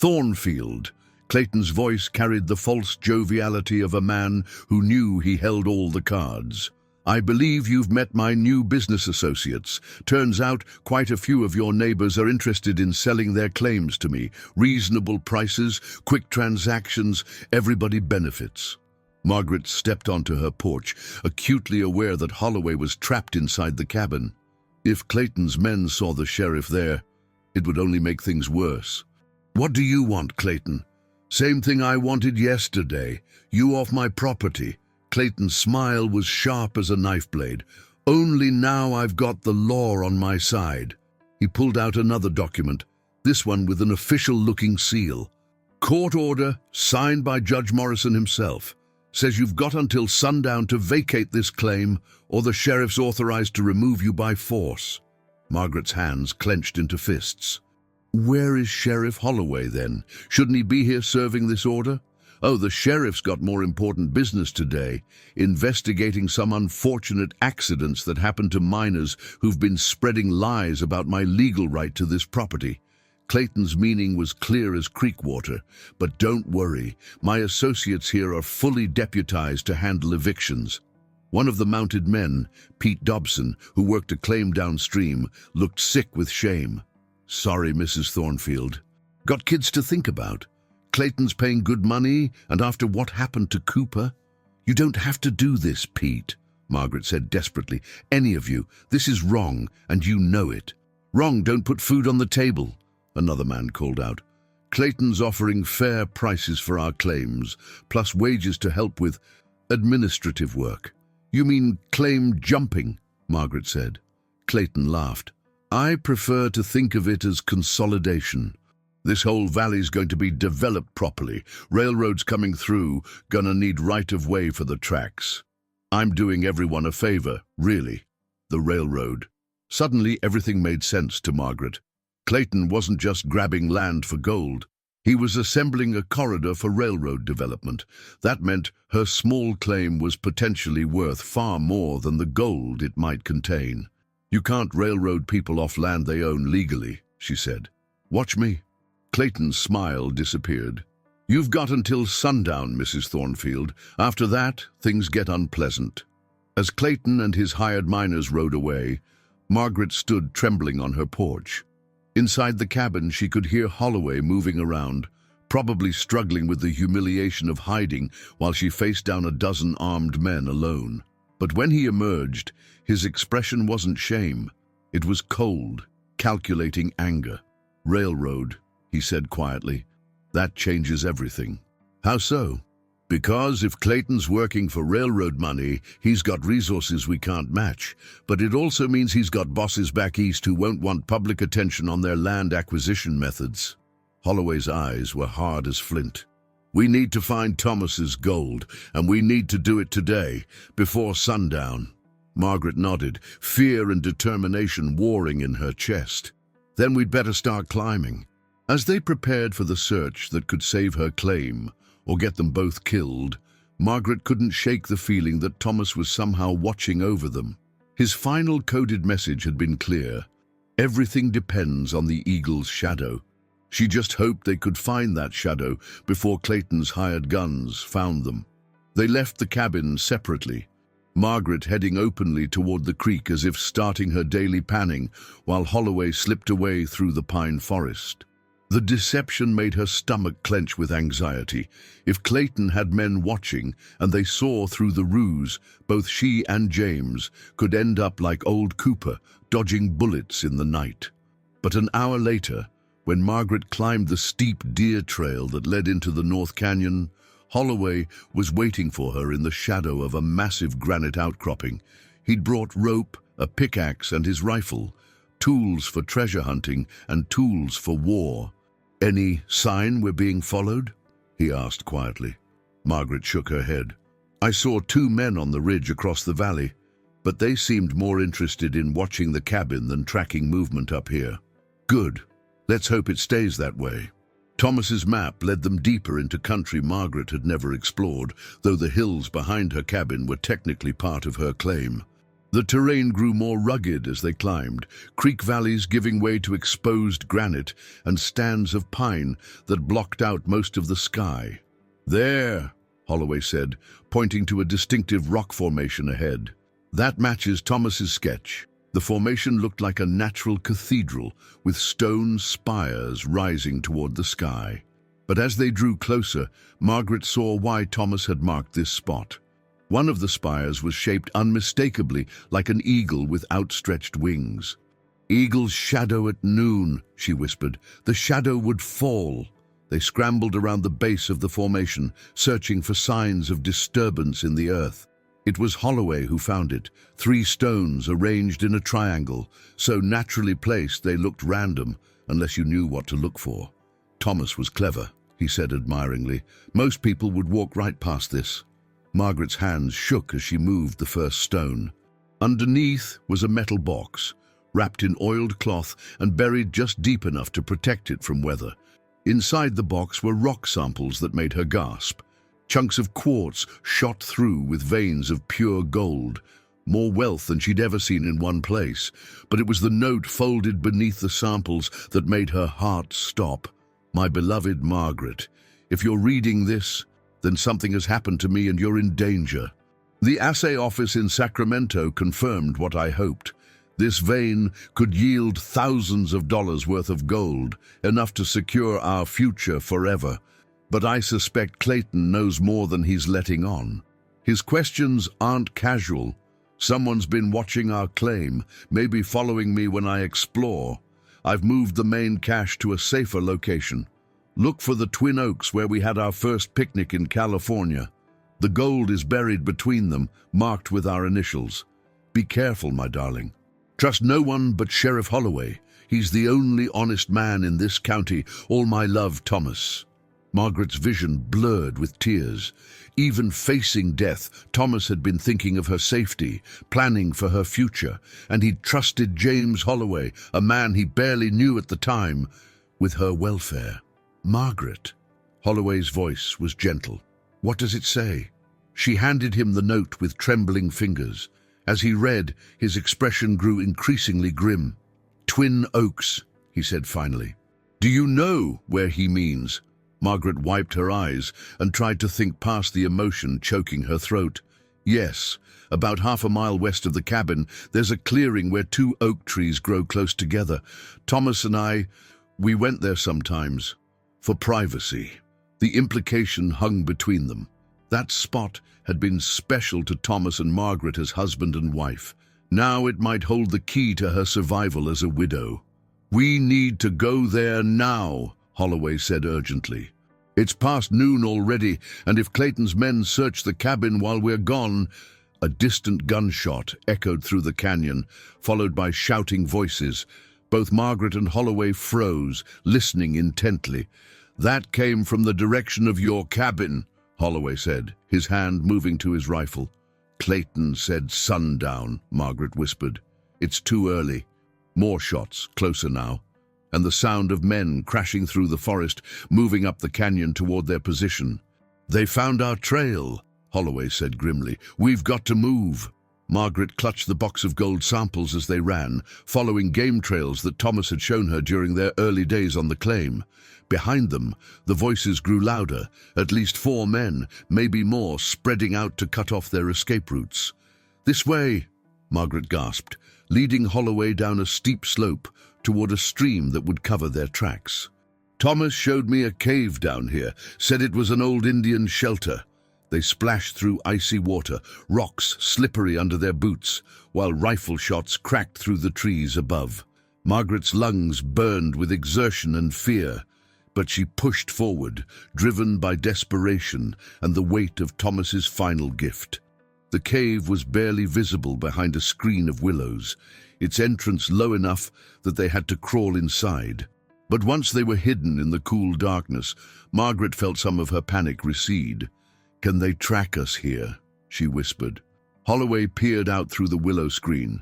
Thornfield, Clayton's voice carried the false joviality of a man who knew he held all the cards. "I believe you've met my new business associates. Turns out quite a few of your neighbors are interested in selling their claims to me. Reasonable prices, quick transactions, everybody benefits." Margaret stepped onto her porch, acutely aware that Holloway was trapped inside the cabin. If Clayton's men saw the sheriff there, it would only make things worse. "What do you want, Clayton?" "Same thing I wanted yesterday. You off my property." Clayton's smile was sharp as a knife blade. "Only now I've got the law on my side." He pulled out another document, this one with an official-looking seal. "Court order, signed by Judge Morrison himself. Says you've got until sundown to vacate this claim, or the sheriff's authorized to remove you by force." Margaret's hands clenched into fists. "Where is Sheriff Holloway, then? Shouldn't he be here serving this order?" "Oh, the sheriff's got more important business today, investigating some unfortunate accidents that happened to miners who've been spreading lies about my legal right to this property." Clayton's meaning was clear as creek water. "But don't worry, my associates here are fully deputized to handle evictions." One of the mounted men, Pete Dobson, who worked a claim downstream, looked sick with shame. "Sorry, Mrs. Thornfield. Got kids to think about. Clayton's paying good money, and after what happened to Cooper—" "You don't have to do this, Pete," Margaret said desperately. "Any of you. This is wrong, and you know it." "Wrong, don't put food on the table," another man called out. "Clayton's offering fair prices for our claims, plus wages to help with administrative work." "You mean claim jumping?" Margaret said. Clayton laughed. "I prefer to think of it as consolidation. This whole valley's going to be developed properly. Railroads coming through, gonna need right-of-way for the tracks. I'm doing everyone a favor, really. The railroad." Suddenly, everything made sense to Margaret. Clayton wasn't just grabbing land for gold. He was assembling a corridor for railroad development. That meant her small claim was potentially worth far more than the gold it might contain. "You can't railroad people off land they own legally," she said. "Watch me." Clayton's smile disappeared. "You've got until sundown, Mrs. Thornfield. After that, things get unpleasant." As Clayton and his hired miners rode away, Margaret stood trembling on her porch. Inside the cabin, she could hear Holloway moving around, probably struggling with the humiliation of hiding while she faced down a dozen armed men alone. But when he emerged, his expression wasn't shame. It was cold, calculating anger. "Railroad," he said quietly. "That changes everything." "How so?" "Because if Clayton's working for railroad money, he's got resources we can't match. But it also means he's got bosses back east who won't want public attention on their land acquisition methods." Holloway's eyes were hard as flint. "We need to find Thomas's gold, and we need to do it today, before sundown." Margaret nodded, fear and determination warring in her chest. "Then we'd better start climbing." As they prepared for the search that could save her claim, or get them both killed, Margaret couldn't shake the feeling that Thomas was somehow watching over them. His final coded message had been clear. Everything depends on the eagle's shadow. She just hoped they could find that shadow before Clayton's hired guns found them. They left the cabin separately, Margaret heading openly toward the creek as if starting her daily panning, while Holloway slipped away through the pine forest. The deception made her stomach clench with anxiety. If Clayton had men watching, and they saw through the ruse, both she and James could end up like old Cooper, dodging bullets in the night. But an hour later, when Margaret climbed the steep deer trail that led into the North Canyon, Holloway was waiting for her in the shadow of a massive granite outcropping. He'd brought rope, a pickaxe, and his rifle, tools for treasure hunting and tools for war. "Any sign we're being followed?" he asked quietly. Margaret shook her head. "I saw 2 men on the ridge across the valley, but they seemed more interested in watching the cabin than tracking movement up here." "Good. Let's hope it stays that way." Thomas's map led them deeper into country Margaret had never explored, though the hills behind her cabin were technically part of her claim. The terrain grew more rugged as they climbed, creek valleys giving way to exposed granite and stands of pine that blocked out most of the sky. "There," Holloway said, pointing to a distinctive rock formation ahead. "That matches Thomas's sketch." The formation looked like a natural cathedral with stone spires rising toward the sky. But as they drew closer, Margaret saw why Thomas had marked this spot. One of the spires was shaped unmistakably like an eagle with outstretched wings. "Eagle's shadow at noon," she whispered. "The shadow would fall." They scrambled around the base of the formation, searching for signs of disturbance in the earth. It was Holloway who found it, 3 stones arranged in a triangle, so naturally placed they looked random, unless you knew what to look for. "Thomas was clever," he said admiringly. "Most people would walk right past this." Margaret's hands shook as she moved the first stone. Underneath was a metal box, wrapped in oiled cloth and buried just deep enough to protect it from weather. Inside the box were rock samples that made her gasp. Chunks of quartz shot through with veins of pure gold. More wealth than she'd ever seen in one place. But it was the note folded beneath the samples that made her heart stop. "My beloved Margaret, if you're reading this, then something has happened to me and you're in danger." The assay office in Sacramento confirmed what I hoped. This vein could yield thousands of dollars worth of gold, enough to secure our future forever. But I suspect Clayton knows more than he's letting on. His questions aren't casual. "Someone's been watching our claim, maybe following me when I explore. I've moved the main cache to a safer location. Look for the Twin Oaks where we had our first picnic in California. The gold is buried between them, marked with our initials. Be careful, my darling. Trust no one but Sheriff Holloway. He's the only honest man in this county. All my love, Thomas." Margaret's vision blurred with tears. Even facing death, Thomas had been thinking of her safety, planning for her future, and he'd trusted James Holloway, a man he barely knew at the time, with her welfare. "Margaret." Holloway's voice was gentle. "What does it say?" She handed him the note with trembling fingers. As he read, his expression grew increasingly grim. "Twin Oaks," he said finally. "Do you know where he means?" Margaret wiped her eyes and tried to think past the emotion choking her throat. "Yes, about half a mile west of the cabin, there's a clearing where 2 oak trees grow close together. Thomas and we went there sometimes. For privacy." The implication hung between them. That spot had been special to Thomas and Margaret as husband and wife. Now it might hold the key to her survival as a widow. "We need to go there now," Holloway said urgently. "It's past noon already, and if Clayton's men search the cabin while we're gone—" A distant gunshot echoed through the canyon, followed by shouting voices. Both Margaret and Holloway froze, listening intently. "That came from the direction of your cabin," Holloway said, his hand moving to his rifle. "Clayton said sundown," Margaret whispered. "It's too early." More shots, closer now, and the sound of men crashing through the forest, moving up the canyon toward their position. "They found our trail," Holloway said grimly. "We've got to move." Margaret clutched the box of gold samples as they ran, following game trails that Thomas had shown her during their early days on the claim. Behind them, the voices grew louder, at least 4 men, maybe more, spreading out to cut off their escape routes. "This way," Margaret gasped, leading Holloway down a steep slope toward a stream that would cover their tracks. "Thomas showed me a cave down here, said it was an old Indian shelter." They splashed through icy water, rocks slippery under their boots, while rifle shots cracked through the trees above. Margaret's lungs burned with exertion and fear, but she pushed forward, driven by desperation and the weight of Thomas's final gift. The cave was barely visible behind a screen of willows, its entrance low enough that they had to crawl inside. But once they were hidden in the cool darkness, Margaret felt some of her panic recede. "Can they track us here?" she whispered. Holloway peered out through the willow screen.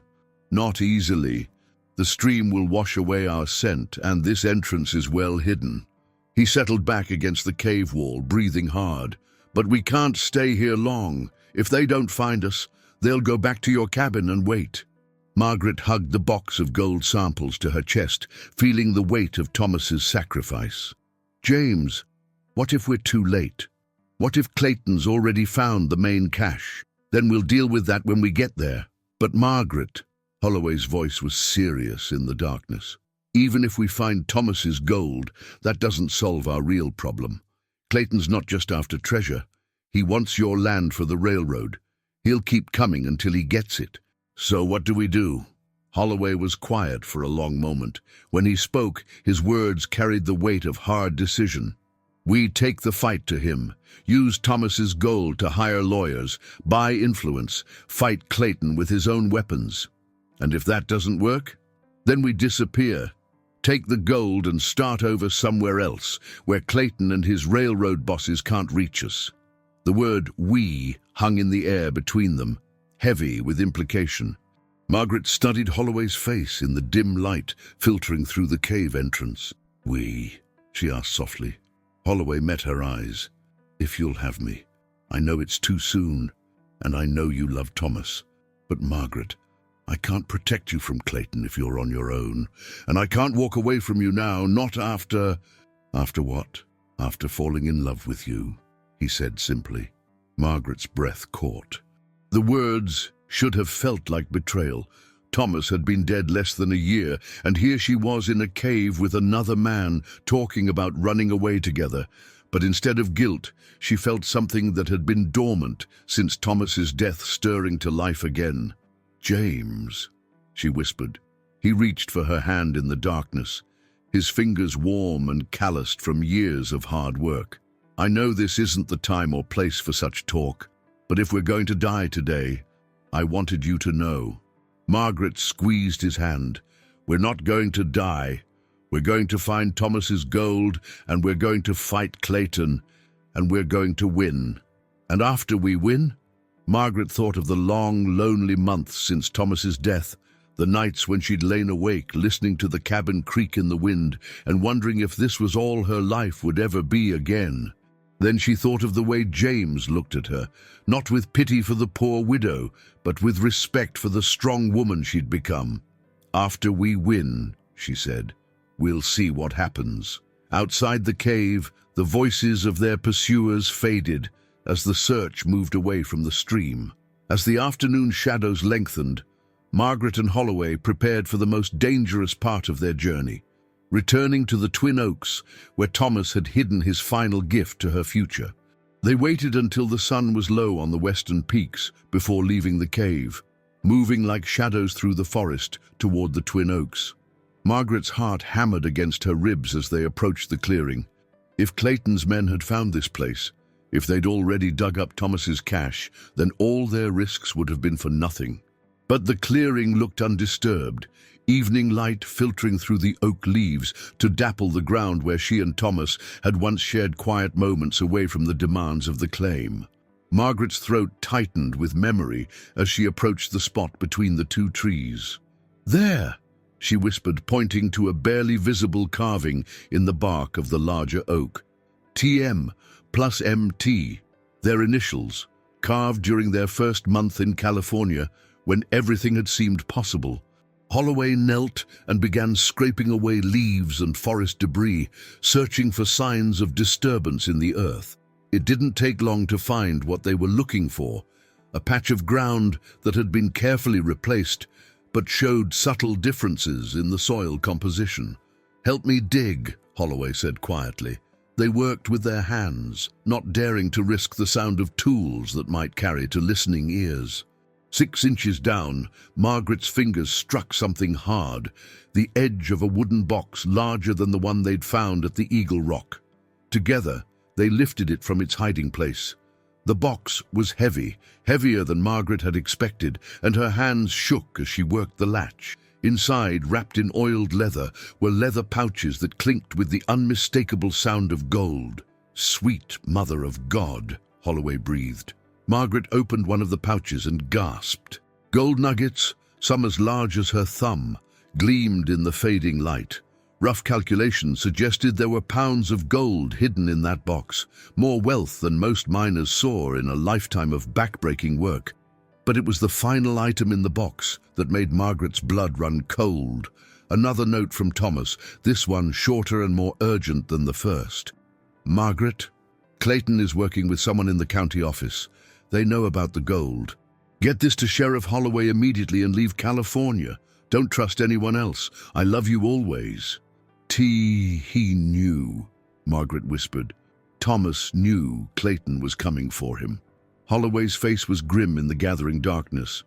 "Not easily. The stream will wash away our scent, and this entrance is well hidden." He settled back against the cave wall, breathing hard. "But we can't stay here long. If they don't find us, They'll go back to your cabin and wait." Margaret hugged the box of gold samples to her chest, feeling the weight of Thomas's sacrifice. "James, what if we're too late? What if Clayton's already found the main cache? Then we'll deal with that when we get there." "But Margaret," Holloway's voice was serious in the darkness, "even if we find Thomas's gold, that doesn't solve our real problem. Clayton's not just after treasure. He wants your land for the railroad. He'll keep coming until he gets it. So what do we do?" Holloway was quiet for a long moment. When he spoke, his words carried the weight of hard decision. "We take the fight to him, use Thomas's gold to hire lawyers, buy influence, fight Clayton with his own weapons. And if that doesn't work, then we disappear. Take the gold and start over somewhere else, where Clayton and his railroad bosses can't reach us." The word "we" hung in the air between them, heavy with implication. Margaret studied Holloway's face in the dim light filtering through the cave entrance. "We?" she asked softly. Holloway met her eyes. "If you'll have me. I know it's too soon, and I know you love Thomas. But Margaret, I can't protect you from Clayton if you're on your own, and I can't walk away from you now, not after..." "After what?" "After falling in love with you," he said simply. Margaret's breath caught. The words should have felt like betrayal. Thomas had been dead less than a year, and here she was in a cave with another man, talking about running away together. But instead of guilt, she felt something that had been dormant since Thomas's death stirring to life again. "James," she whispered. He reached for her hand in the darkness, his fingers warm and calloused from years of hard work. "I know this isn't the time or place for such talk, but if we're going to die today, I wanted you to know." Margaret squeezed his hand. "We're not going to die. We're going to find Thomas's gold, and we're going to fight Clayton, and we're going to win. And after we win..." Margaret thought of the long, lonely months since Thomas's death, the nights when she'd lain awake, listening to the cabin creak in the wind, and wondering if this was all her life would ever be again. Then she thought of the way James looked at her, not with pity for the poor widow, but with respect for the strong woman she'd become. "After we win," she said, "we'll see what happens." Outside the cave, the voices of their pursuers faded as the search moved away from the stream. As the afternoon shadows lengthened, Margaret and Holloway prepared for the most dangerous part of their journey, returning to the Twin Oaks, where Thomas had hidden his final gift to her future. They waited until the sun was low on the western peaks before leaving the cave, moving like shadows through the forest toward the Twin Oaks. Margaret's heart hammered against her ribs as they approached the clearing. If Clayton's men had found this place, if they'd already dug up Thomas's cache, then all their risks would have been for nothing. But the clearing looked undisturbed, evening light filtering through the oak leaves to dapple the ground where she and Thomas had once shared quiet moments away from the demands of the claim. Margaret's throat tightened with memory as she approached the spot between the two trees. "There!" she whispered, pointing to a barely visible carving in the bark of the larger oak. "TM plus MT, their initials, carved during their first month in California when everything had seemed possible." Holloway knelt and began scraping away leaves and forest debris, searching for signs of disturbance in the earth. It didn't take long to find what they were looking for, a patch of ground that had been carefully replaced, but showed subtle differences in the soil composition. "Help me dig," Holloway said quietly. They worked with their hands, not daring to risk the sound of tools that might carry to listening ears. 6 inches down, Margaret's fingers struck something hard, the edge of a wooden box larger than the one they'd found at the Eagle Rock. Together, they lifted it from its hiding place. The box was heavy, heavier than Margaret had expected, and her hands shook as she worked the latch. Inside, wrapped in oiled leather, were leather pouches that clinked with the unmistakable sound of gold. "Sweet Mother of God," Holloway breathed. Margaret opened one of the pouches and gasped. Gold nuggets, some as large as her thumb, gleamed in the fading light. Rough calculations suggested there were pounds of gold hidden in that box, more wealth than most miners saw in a lifetime of backbreaking work. But it was the final item in the box that made Margaret's blood run cold. Another note from Thomas, this one shorter and more urgent than the first. Margaret, Clayton is working with someone in the county office. They know about the gold. Get this to Sheriff Holloway immediately and leave California. Don't trust anyone else. I love you always. He knew, Margaret whispered. Thomas knew Clayton was coming for him. Holloway's face was grim in the gathering darkness.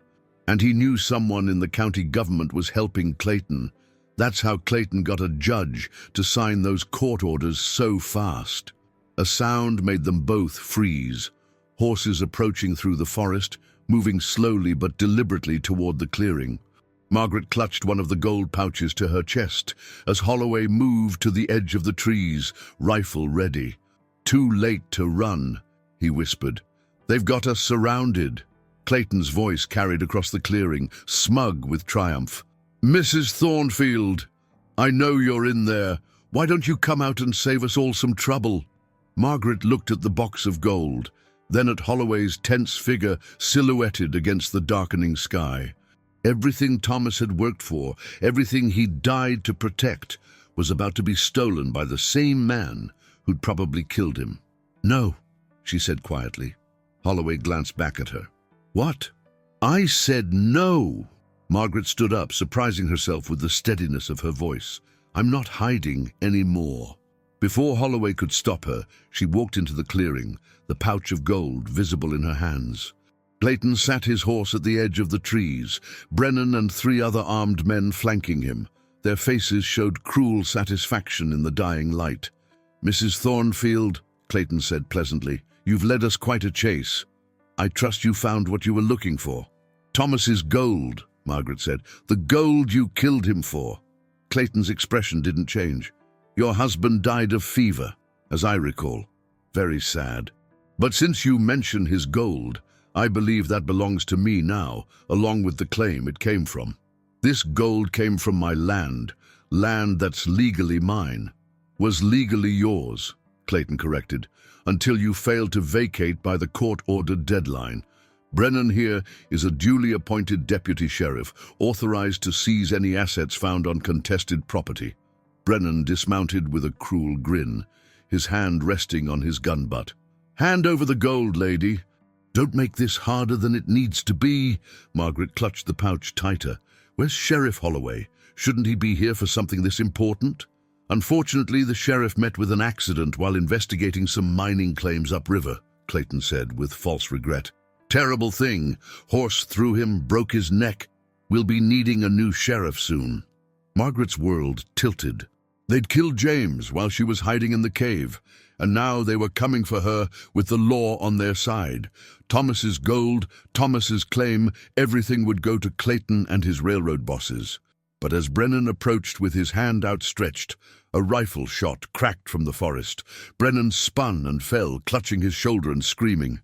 And he knew someone in the county government was helping Clayton. That's how Clayton got a judge to sign those court orders so fast. A sound made them both freeze. Horses approaching through the forest, moving slowly but deliberately toward the clearing. Margaret clutched one of the gold pouches to her chest as Holloway moved to the edge of the trees, rifle ready. Too late to run, he whispered. They've got us surrounded. Clayton's voice carried across the clearing, smug with triumph. Mrs. Thornfield, I know you're in there. Why don't you come out and save us all some trouble? Margaret looked at the box of gold, then at Holloway's tense figure silhouetted against the darkening sky. Everything Thomas had worked for, everything he'd died to protect, was about to be stolen by the same man who'd probably killed him. No, she said quietly. Holloway glanced back at her. What? I said no. Margaret stood up, surprising herself with the steadiness of her voice. I'm not hiding anymore. Before Holloway could stop her, she walked into the clearing, the pouch of gold visible in her hands. Clayton sat his horse at the edge of the trees, Brennan and 3 other armed men flanking him. Their faces showed cruel satisfaction in the dying light. Mrs. Thornfield, Clayton said pleasantly, you've led us quite a chase. I trust you found what you were looking for. Thomas's gold, Margaret said. The gold you killed him for. Clayton's expression didn't change. Your husband died of fever, as I recall. Very sad. But since you mention his gold, I believe that belongs to me now, along with the claim it came from. This gold came from my land that's legally mine. Was legally yours, Clayton corrected, until you failed to vacate by the court-ordered deadline. Brennan here is a duly appointed deputy sheriff, authorized to seize any assets found on contested property. Brennan dismounted with a cruel grin, his hand resting on his gun butt. Hand over the gold, lady. Don't make this harder than it needs to be. Margaret clutched the pouch tighter. Where's Sheriff Holloway? Shouldn't he be here for something this important? Unfortunately, the sheriff met with an accident while investigating some mining claims upriver, Clayton said with false regret. Terrible thing. Horse threw him, broke his neck. We'll be needing a new sheriff soon. Margaret's world tilted. They'd killed James while she was hiding in the cave, and now they were coming for her with the law on their side. Thomas's gold, Thomas's claim, everything would go to Clayton and his railroad bosses. But as Brennan approached with his hand outstretched, a rifle shot cracked from the forest. Brennan spun and fell, clutching his shoulder and screaming.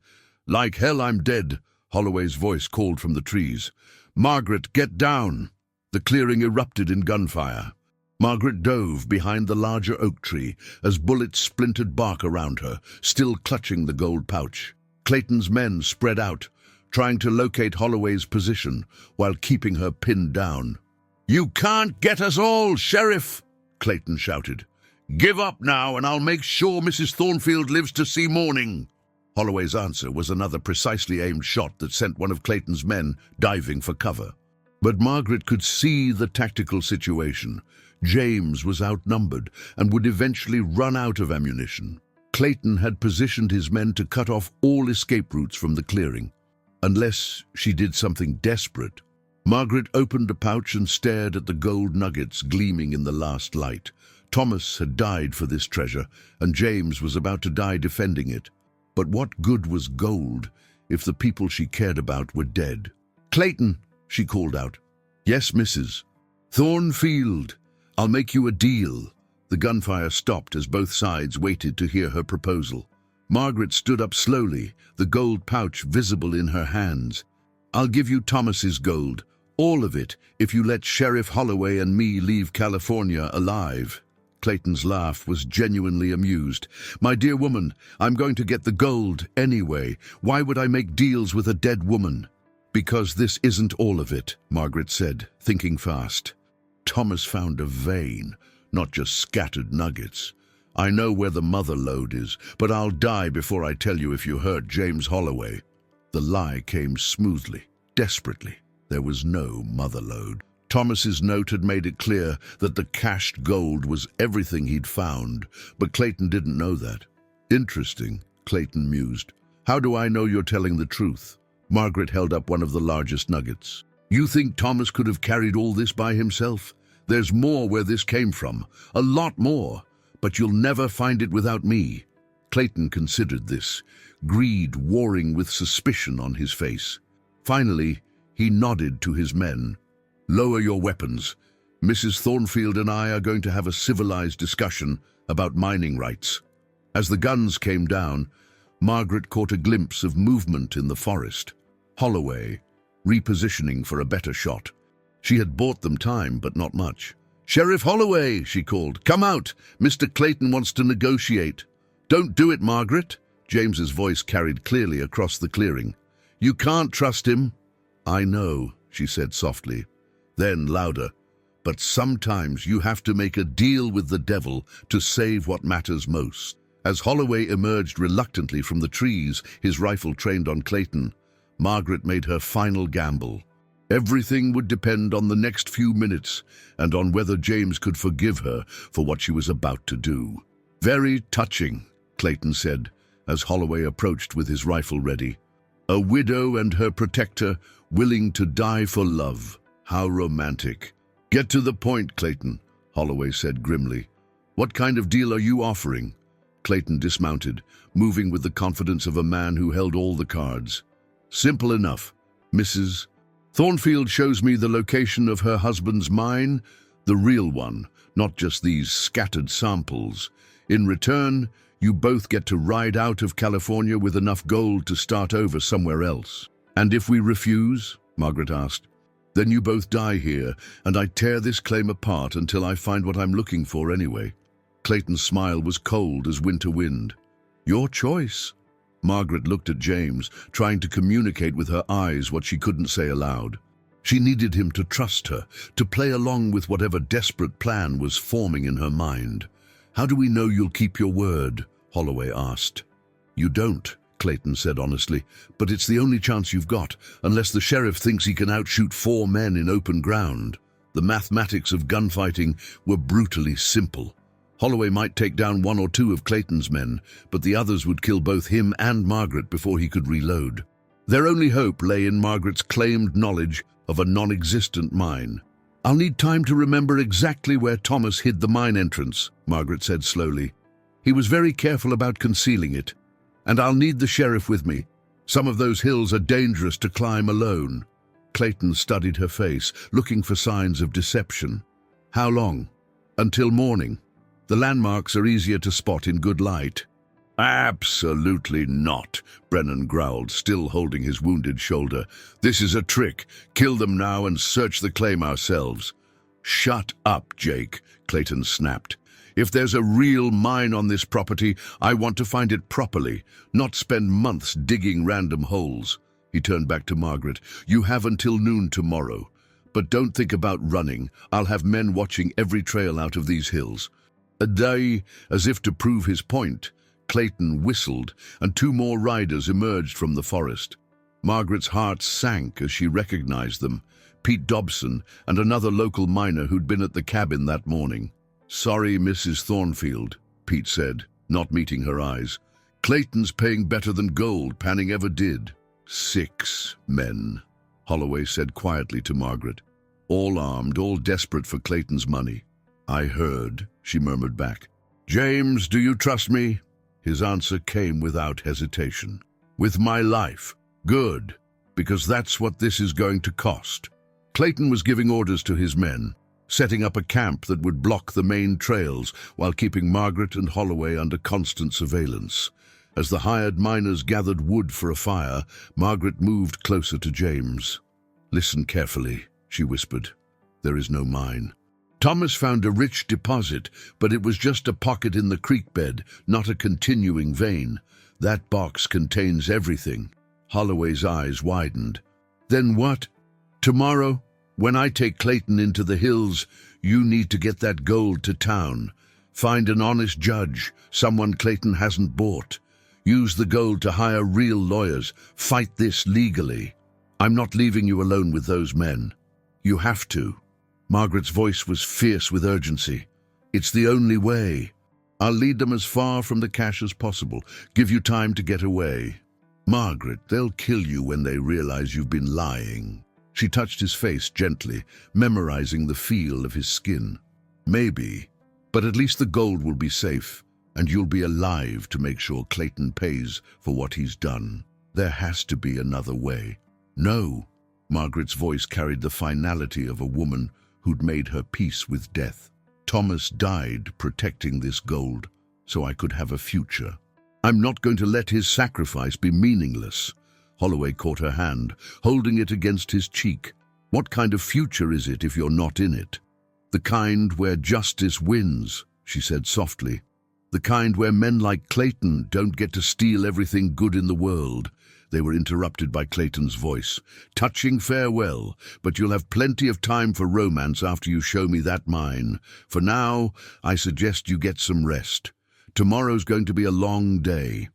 Like hell I'm dead, Holloway's voice called from the trees. Margaret, get down! The clearing erupted in gunfire. Margaret dove behind the larger oak tree as bullets splintered bark around her, still clutching the gold pouch. Clayton's men spread out, trying to locate Holloway's position while keeping her pinned down. You can't get us all, Sheriff, Clayton shouted. Give up now and I'll make sure Mrs. Thornfield lives to see morning. Holloway's answer was another precisely aimed shot that sent one of Clayton's men diving for cover. But Margaret could see the tactical situation. James was outnumbered and would eventually run out of ammunition. Clayton had positioned his men to cut off all escape routes from the clearing, unless she did something desperate. Margaret opened a pouch and stared at the gold nuggets gleaming in the last light. Thomas had died for this treasure, and James was about to die defending it. But what good was gold if the people she cared about were dead? Clayton, she called out. Yes, Mrs. Thornfield, I'll make you a deal. The gunfire stopped as both sides waited to hear her proposal. Margaret stood up slowly, the gold pouch visible in her hands. I'll give you Thomas's gold, all of it, if you let Sheriff Holloway and me leave California alive. Clayton's laugh was genuinely amused. My dear woman, I'm going to get the gold anyway. Why would I make deals with a dead woman? Because this isn't all of it, Margaret said, thinking fast. Thomas found a vein, not just scattered nuggets. I know where the mother lode is, but I'll die before I tell you if you hurt James Holloway. The lie came smoothly, desperately. There was no mother lode. Thomas's note had made it clear that the cached gold was everything he'd found, but Clayton didn't know that. Interesting, Clayton mused. How do I know you're telling the truth? Margaret held up one of the largest nuggets. You think Thomas could have carried all this by himself? There's more where this came from, a lot more, but you'll never find it without me. Clayton considered this, greed warring with suspicion on his face. Finally, he nodded to his men. Lower your weapons. Mrs. Thornfield and I are going to have a civilized discussion about mining rights. As the guns came down, Margaret caught a glimpse of movement in the forest. Holloway, repositioning for a better shot. She had bought them time, but not much. Sheriff Holloway, she called. Come out. Mr. Clayton wants to negotiate. Don't do it, Margaret. James's voice carried clearly across the clearing. You can't trust him. I know, she said softly. Then louder. But sometimes you have to make a deal with the devil to save what matters most. As Holloway emerged reluctantly from the trees, his rifle trained on Clayton, Margaret made her final gamble. Everything would depend on the next few minutes and on whether James could forgive her for what she was about to do. Very touching, Clayton said, as Holloway approached with his rifle ready. A widow and her protector willing to die for love. How romantic. Get to the point, Clayton, Holloway said grimly. What kind of deal are you offering? Clayton dismounted, moving with the confidence of a man who held all the cards. Simple enough. Mrs. Thornfield shows me the location of her husband's mine, the real one, not just these scattered samples. In return, you both get to ride out of California with enough gold to start over somewhere else. And if we refuse? Margaret asked. Then you both die here, and I tear this claim apart until I find what I'm looking for anyway. Clayton's smile was cold as winter wind. Your choice. Margaret looked at James, trying to communicate with her eyes what she couldn't say aloud. She needed him to trust her, to play along with whatever desperate plan was forming in her mind. How do we know you'll keep your word? Holloway asked. You don't, Clayton said honestly, but it's the only chance you've got, unless the sheriff thinks he can outshoot 4 men in open ground. The mathematics of gunfighting were brutally simple. Holloway might take down 1 or 2 of Clayton's men, but the others would kill both him and Margaret before he could reload. Their only hope lay in Margaret's claimed knowledge of a non-existent mine. I'll need time to remember exactly where Thomas hid the mine entrance, Margaret said slowly. He was very careful about concealing it. And I'll need the sheriff with me. Some of those hills are dangerous to climb alone. Clayton studied her face, looking for signs of deception. How long? Until morning. The landmarks are easier to spot in good light. Absolutely not, Brennan growled, still holding his wounded shoulder. This is a trick. Kill them now and search the claim ourselves. Shut up, Jake, Clayton snapped. If there's a real mine on this property, I want to find it properly, not spend months digging random holes. He turned back to Margaret. You have until noon tomorrow. But don't think about running. I'll have men watching every trail out of these hills. A day, as if to prove his point, Clayton whistled, and 2 more riders emerged from the forest. Margaret's heart sank as she recognized them, Pete Dobson and another local miner who'd been at the cabin that morning. Sorry, Mrs. Thornfield, Pete said, not meeting her eyes. Clayton's paying better than gold panning ever did. 6 men, Holloway said quietly to Margaret. All armed, all desperate for Clayton's money. I heard, she murmured back. James, do you trust me? His answer came without hesitation. With my life. Good, because that's what this is going to cost. Clayton was giving orders to his men, setting up a camp that would block the main trails while keeping Margaret and Holloway under constant surveillance. As the hired miners gathered wood for a fire, Margaret moved closer to James. Listen carefully, she whispered. There is no mine. Thomas found a rich deposit, but it was just a pocket in the creek bed, not a continuing vein. That box contains everything. Holloway's eyes widened. Then what? Tomorrow, when I take Clayton into the hills, you need to get that gold to town. Find an honest judge, someone Clayton hasn't bought. Use the gold to hire real lawyers. Fight this legally. I'm not leaving you alone with those men. You have to. Margaret's voice was fierce with urgency. It's the only way. I'll lead them as far from the cache as possible. Give you time to get away. Margaret, they'll kill you when they realize you've been lying. She touched his face gently, memorizing the feel of his skin. Maybe, but at least the gold will be safe, and you'll be alive to make sure Clayton pays for what he's done. There has to be another way. No. Margaret's voice carried the finality of a woman who'd made her peace with death. Thomas died protecting this gold, so I could have a future. I'm not going to let his sacrifice be meaningless. Holloway caught her hand, holding it against his cheek. What kind of future is it if you're not in it? The kind where justice wins, she said softly. The kind where men like Clayton don't get to steal everything good in the world. They were interrupted by Clayton's voice. Touching farewell, but you'll have plenty of time for romance after you show me that mine. For now, I suggest you get some rest. Tomorrow's going to be a long day.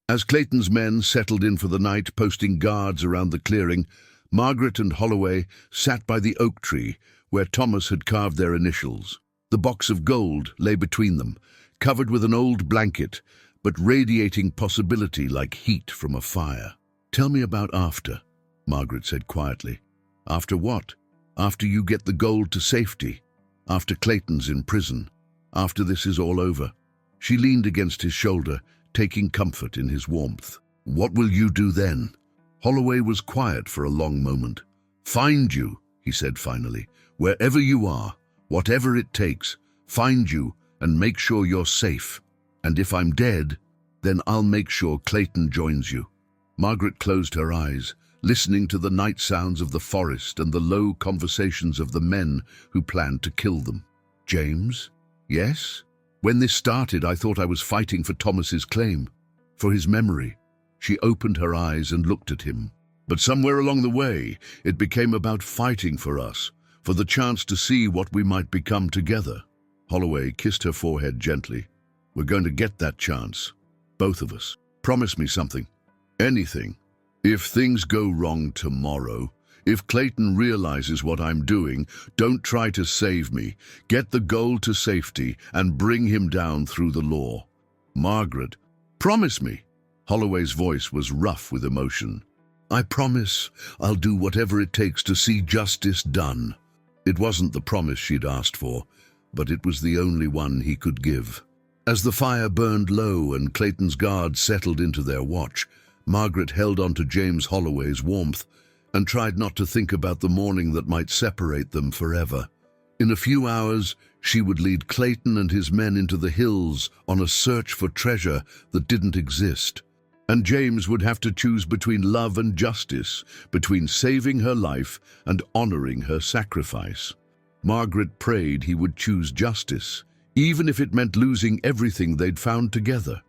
As Clayton's men settled in for the night, posting guards around the clearing, Margaret and Holloway sat by the oak tree where Thomas had carved their initials. The box of gold lay between them, covered with an old blanket, but radiating possibility like heat from a fire. Tell me about after, Margaret said quietly. After what? After you get the gold to safety. After Clayton's in prison. After this is all over. She leaned against his shoulder, taking comfort in his warmth. What will you do then? Holloway was quiet for a long moment. Find you, he said finally. Wherever you are, whatever it takes, find you and make sure you're safe. And if I'm dead, then I'll make sure Clayton joins you. Margaret closed her eyes, listening to the night sounds of the forest and the low conversations of the men who planned to kill them. James? Yes? When this started, I thought I was fighting for Thomas's claim, for his memory. She opened her eyes and looked at him. But somewhere along the way, it became about fighting for us, for the chance to see what we might become together. Holloway kissed her forehead gently. We're going to get that chance. Both of us. Promise me something. Anything. If things go wrong tomorrow, if Clayton realizes what I'm doing, don't try to save me. Get the gold to safety and bring him down through the law. Margaret, promise me. Holloway's voice was rough with emotion. I promise I'll do whatever it takes to see justice done. It wasn't the promise she'd asked for, but it was the only one he could give. As the fire burned low and Clayton's guards settled into their watch, Margaret held on to James Holloway's warmth and tried not to think about the morning that might separate them forever. In a few hours, she would lead Clayton and his men into the hills on a search for treasure that didn't exist. And James would have to choose between love and justice, between saving her life and honoring her sacrifice. Margaret prayed he would choose justice, even if it meant losing everything they'd found together.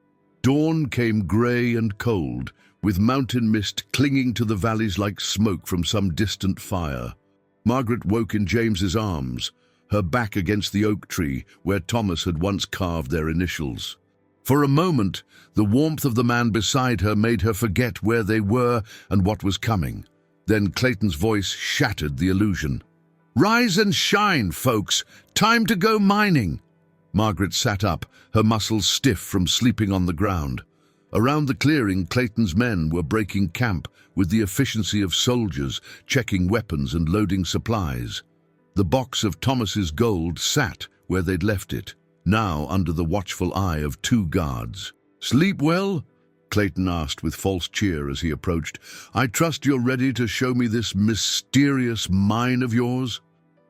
Dawn came grey and cold, with mountain mist clinging to the valleys like smoke from some distant fire. Margaret woke in James's arms, her back against the oak tree where Thomas had once carved their initials. For a moment, the warmth of the man beside her made her forget where they were and what was coming. Then Clayton's voice shattered the illusion. Rise and shine, folks! Time to go mining! Margaret sat up, her muscles stiff from sleeping on the ground. Around the clearing, Clayton's men were breaking camp with the efficiency of soldiers, checking weapons and loading supplies. The box of Thomas's gold sat where they'd left it, now under the watchful eye of 2 guards. Sleep well? Clayton asked with false cheer as he approached. I trust you're ready to show me this mysterious mine of yours?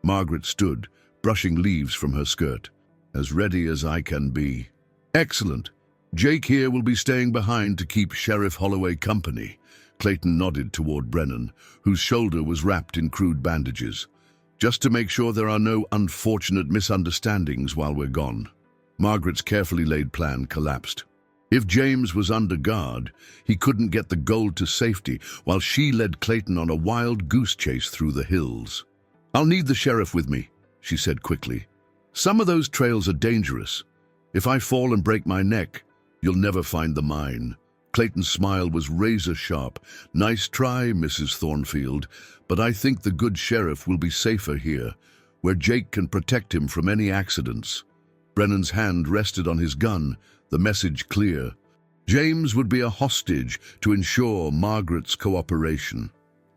Margaret stood, brushing leaves from her skirt. As ready as I can be. Excellent. Jake here will be staying behind to keep Sheriff Holloway company. Clayton nodded toward Brennan, whose shoulder was wrapped in crude bandages. Just to make sure there are no unfortunate misunderstandings while we're gone. Margaret's carefully laid plan collapsed. If James was under guard, he couldn't get the gold to safety while she led Clayton on a wild goose chase through the hills. "I'll need the sheriff with me," she said quickly. "Some of those trails are dangerous. If I fall and break my neck, you'll never find the mine." Clayton's smile was razor-sharp. "Nice try, Mrs. Thornfield, but I think the good sheriff will be safer here, where Jake can protect him from any accidents." Brennan's hand rested on his gun, the message clear. James would be a hostage to ensure Margaret's cooperation.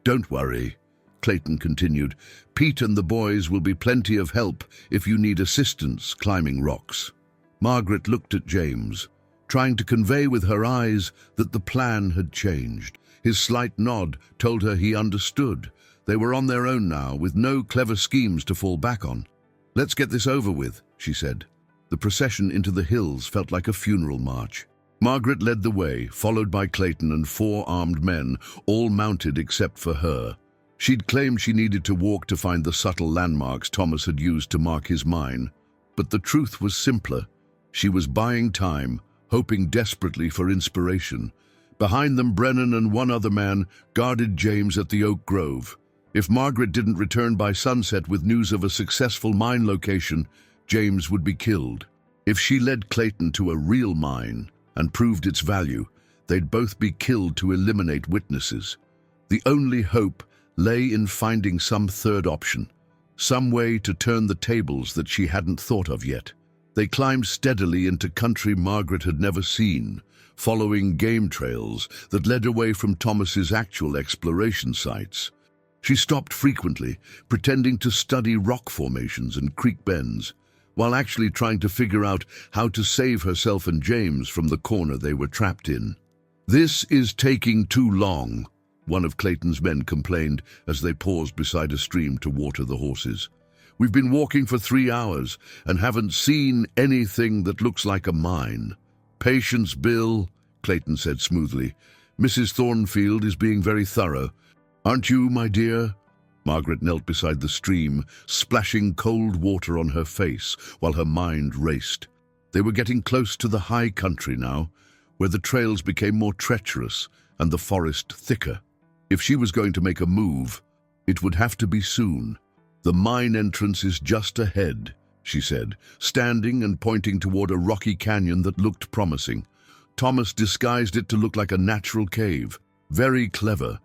"Don't worry," Clayton continued. "Pete and the boys will be plenty of help if you need assistance climbing rocks." Margaret looked at James, trying to convey with her eyes that the plan had changed. His slight nod told her he understood. They were on their own now, with no clever schemes to fall back on. "Let's get this over with," she said. The procession into the hills felt like a funeral march. Margaret led the way, followed by Clayton and 4 armed men, all mounted except for her. She'd claimed she needed to walk to find the subtle landmarks Thomas had used to mark his mine. But the truth was simpler. She was buying time, hoping desperately for inspiration. Behind them, Brennan and 1 other man guarded James at the Oak Grove. If Margaret didn't return by sunset with news of a successful mine location, James would be killed. If she led Clayton to a real mine and proved its value, they'd both be killed to eliminate witnesses. The only hope lay in finding some third option, some way to turn the tables that she hadn't thought of yet. They climbed steadily into country Margaret had never seen, following game trails that led away from Thomas's actual exploration sites. She stopped frequently, pretending to study rock formations and creek bends, while actually trying to figure out how to save herself and James from the corner they were trapped in. "This is taking too long," one of Clayton's men complained as they paused beside a stream to water the horses. "We've been walking for 3 hours and haven't seen anything that looks like a mine." "Patience, Bill," Clayton said smoothly. "Mrs. Thornfield is being very thorough. Aren't you, my dear?" Margaret knelt beside the stream, splashing cold water on her face while her mind raced. They were getting close to the high country now, where the trails became more treacherous and the forest thicker. If she was going to make a move, it would have to be soon. "The mine entrance is just ahead," she said, standing and pointing toward a rocky canyon that looked promising. Thomas disguised it to look like a natural cave. Very clever.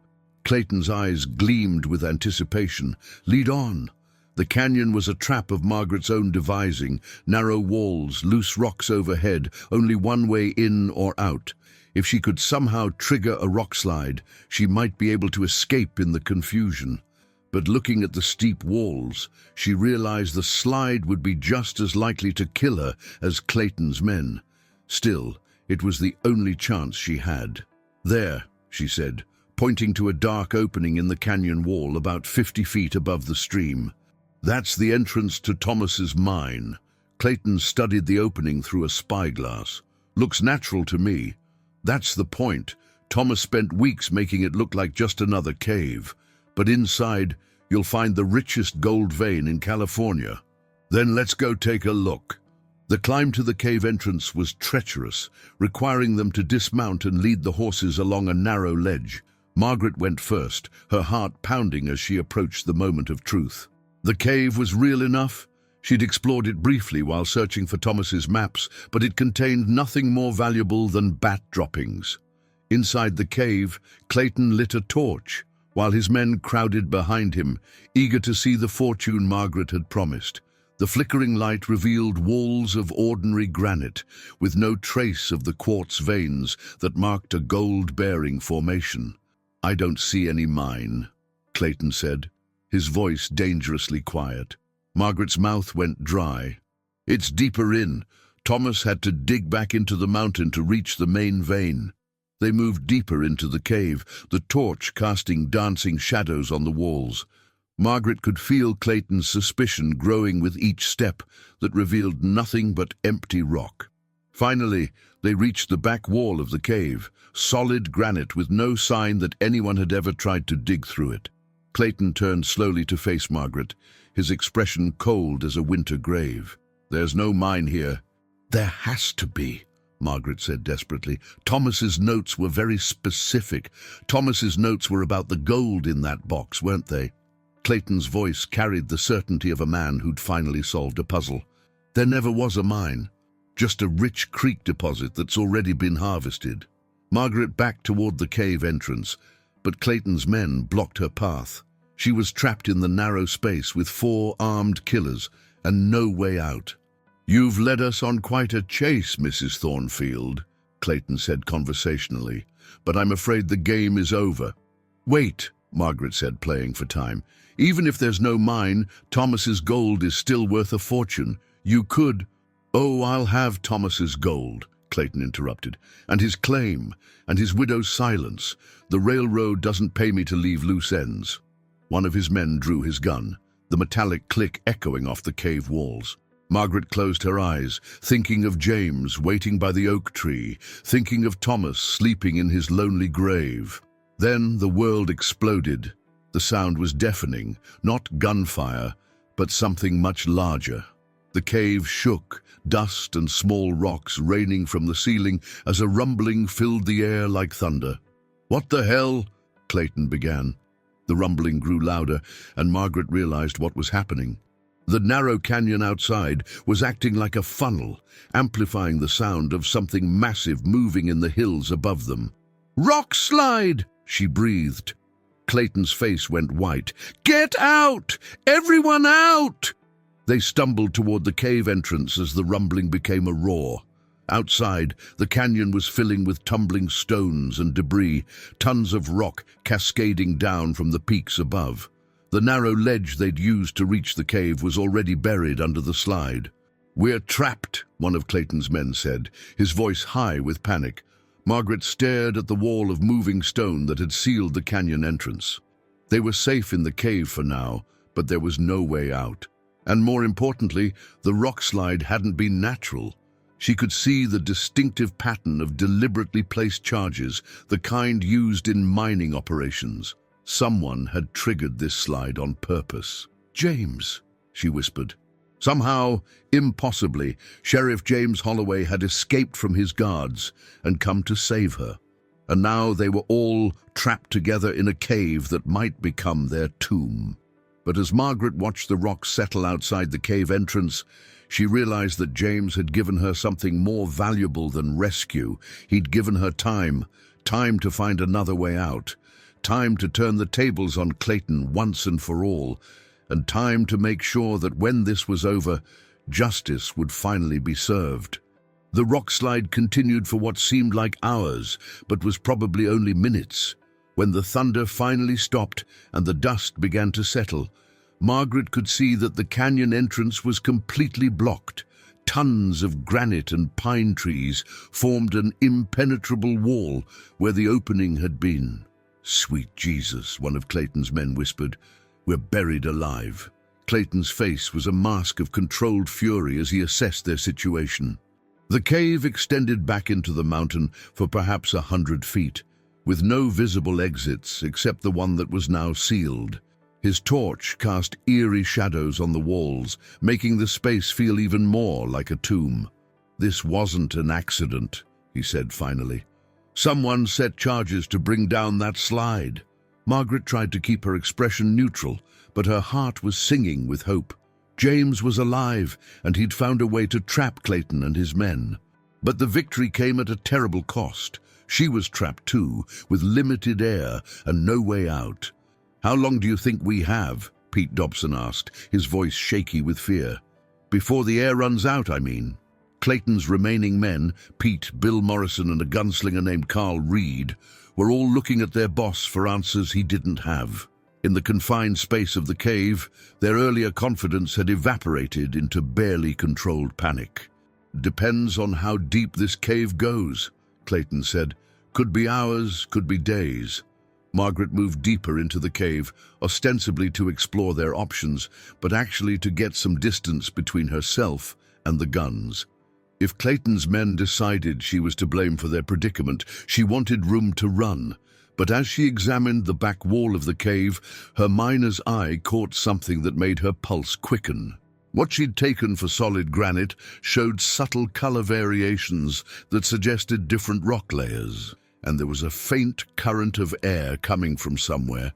Clayton's eyes gleamed with anticipation. "Lead on." The canyon was a trap of Margaret's own devising, narrow walls, loose rocks overhead, only one way in or out. If she could somehow trigger a rock slide, she might be able to escape in the confusion. But looking at the steep walls, she realized the slide would be just as likely to kill her as Clayton's men. Still, it was the only chance she had. "There," she said, pointing to a dark opening in the canyon wall about 50 feet above the stream. "That's the entrance to Thomas's mine." Clayton studied the opening through a spyglass. "Looks natural to me. That's the point. Thomas spent weeks making it look like just another cave. But inside, you'll find the richest gold vein in California." "Then let's go take a look." The climb to the cave entrance was treacherous, requiring them to dismount and lead the horses along a narrow ledge. Margaret went first, her heart pounding as she approached the moment of truth. The cave was real enough. She'd explored it briefly while searching for Thomas's maps, but it contained nothing more valuable than bat droppings. Inside the cave, Clayton lit a torch, while his men crowded behind him, eager to see the fortune Margaret had promised. The flickering light revealed walls of ordinary granite, with no trace of the quartz veins that marked a gold-bearing formation. "I don't see any mine," Clayton said, his voice dangerously quiet. Margaret's mouth went dry. "It's deeper in. Thomas had to dig back into the mountain to reach the main vein." They moved deeper into the cave, the torch casting dancing shadows on the walls. Margaret could feel Clayton's suspicion growing with each step that revealed nothing but empty rock. Finally, they reached the back wall of the cave, solid granite with no sign that anyone had ever tried to dig through it. Clayton turned slowly to face Margaret, his expression cold as a winter grave. "There's no mine here." "There has to be," Margaret said desperately. Thomas's notes were very specific. Thomas's notes were about the gold in that box, weren't they? Clayton's voice carried the certainty of a man who'd finally solved a puzzle. There never was a mine, just a rich creek deposit that's already been harvested. Margaret backed toward the cave entrance, but Clayton's men blocked her path. She was trapped in the narrow space with 4 armed killers and no way out. "You've led us on quite a chase, Mrs. Thornfield," Clayton said conversationally, "but I'm afraid the game is over." "Wait," Margaret said, playing for time. "Even if there's no mine, Thomas's gold is still worth a fortune. You could—" "Oh, I'll have Thomas's gold," Clayton interrupted, "and his claim, and his widow's silence. The railroad doesn't pay me to leave loose ends." One of his men drew his gun, the metallic click echoing off the cave walls. Margaret closed her eyes, thinking of James waiting by the oak tree, thinking of Thomas sleeping in his lonely grave. Then the world exploded. The sound was deafening, not gunfire, but something much larger. The cave shook, dust and small rocks raining from the ceiling as a rumbling filled the air like thunder. "What the hell?" Clayton began. The rumbling grew louder, and Margaret realized what was happening. The narrow canyon outside was acting like a funnel, amplifying the sound of something massive moving in the hills above them. "Rock slide!" she breathed. Clayton's face went white. "Get out! Everyone out!" They stumbled toward the cave entrance as the rumbling became a roar. Outside, the canyon was filling with tumbling stones and debris, tons of rock cascading down from the peaks above. The narrow ledge they'd used to reach the cave was already buried under the slide. "We're trapped," one of Clayton's men said, his voice high with panic. Margaret stared at the wall of moving stone that had sealed the canyon entrance. They were safe in the cave for now, but there was no way out. And more importantly, the rock slide hadn't been natural. She could see the distinctive pattern of deliberately placed charges, the kind used in mining operations. Someone had triggered this slide on purpose. "James," she whispered. Somehow, impossibly, Sheriff James Holloway had escaped from his guards and come to save her. And now they were all trapped together in a cave that might become their tomb. But as Margaret watched the rocks settle outside the cave entrance, she realized that James had given her something more valuable than rescue. He'd given her time to find another way out, time to turn the tables on Clayton once and for all, and time to make sure that when this was over, justice would finally be served. The rock slide continued for what seemed like hours, but was probably only minutes. When the thunder finally stopped and the dust began to settle, Margaret could see that the canyon entrance was completely blocked. Tons of granite and pine trees formed an impenetrable wall where the opening had been. "Sweet Jesus," one of Clayton's men whispered, "we're buried alive." Clayton's face was a mask of controlled fury as he assessed their situation. The cave extended back into the mountain for perhaps 100 feet, with no visible exits except the one that was now sealed. His torch cast eerie shadows on the walls, making the space feel even more like a tomb. "This wasn't an accident," he said finally. "Someone set charges to bring down that slide." Margaret tried to keep her expression neutral, but her heart was singing with hope. James was alive, and he'd found a way to trap Clayton and his men. But the victory came at a terrible cost. She was trapped too, with limited air and no way out. "How long do you think we have?" Pete Dobson asked, his voice shaky with fear. "Before the air runs out, I mean." Clayton's remaining men, Pete, Bill Morrison, and a gunslinger named Carl Reed, were all looking at their boss for answers he didn't have. In the confined space of the cave, their earlier confidence had evaporated into barely controlled panic. "Depends on how deep this cave goes," Clayton said. "Could be hours, could be days." Margaret moved deeper into the cave, ostensibly to explore their options, but actually to get some distance between herself and the guns. If Clayton's men decided she was to blame for their predicament, she wanted room to run. But as she examined the back wall of the cave, her miner's eye caught something that made her pulse quicken. What she'd taken for solid granite showed subtle color variations that suggested different rock layers, and there was a faint current of air coming from somewhere.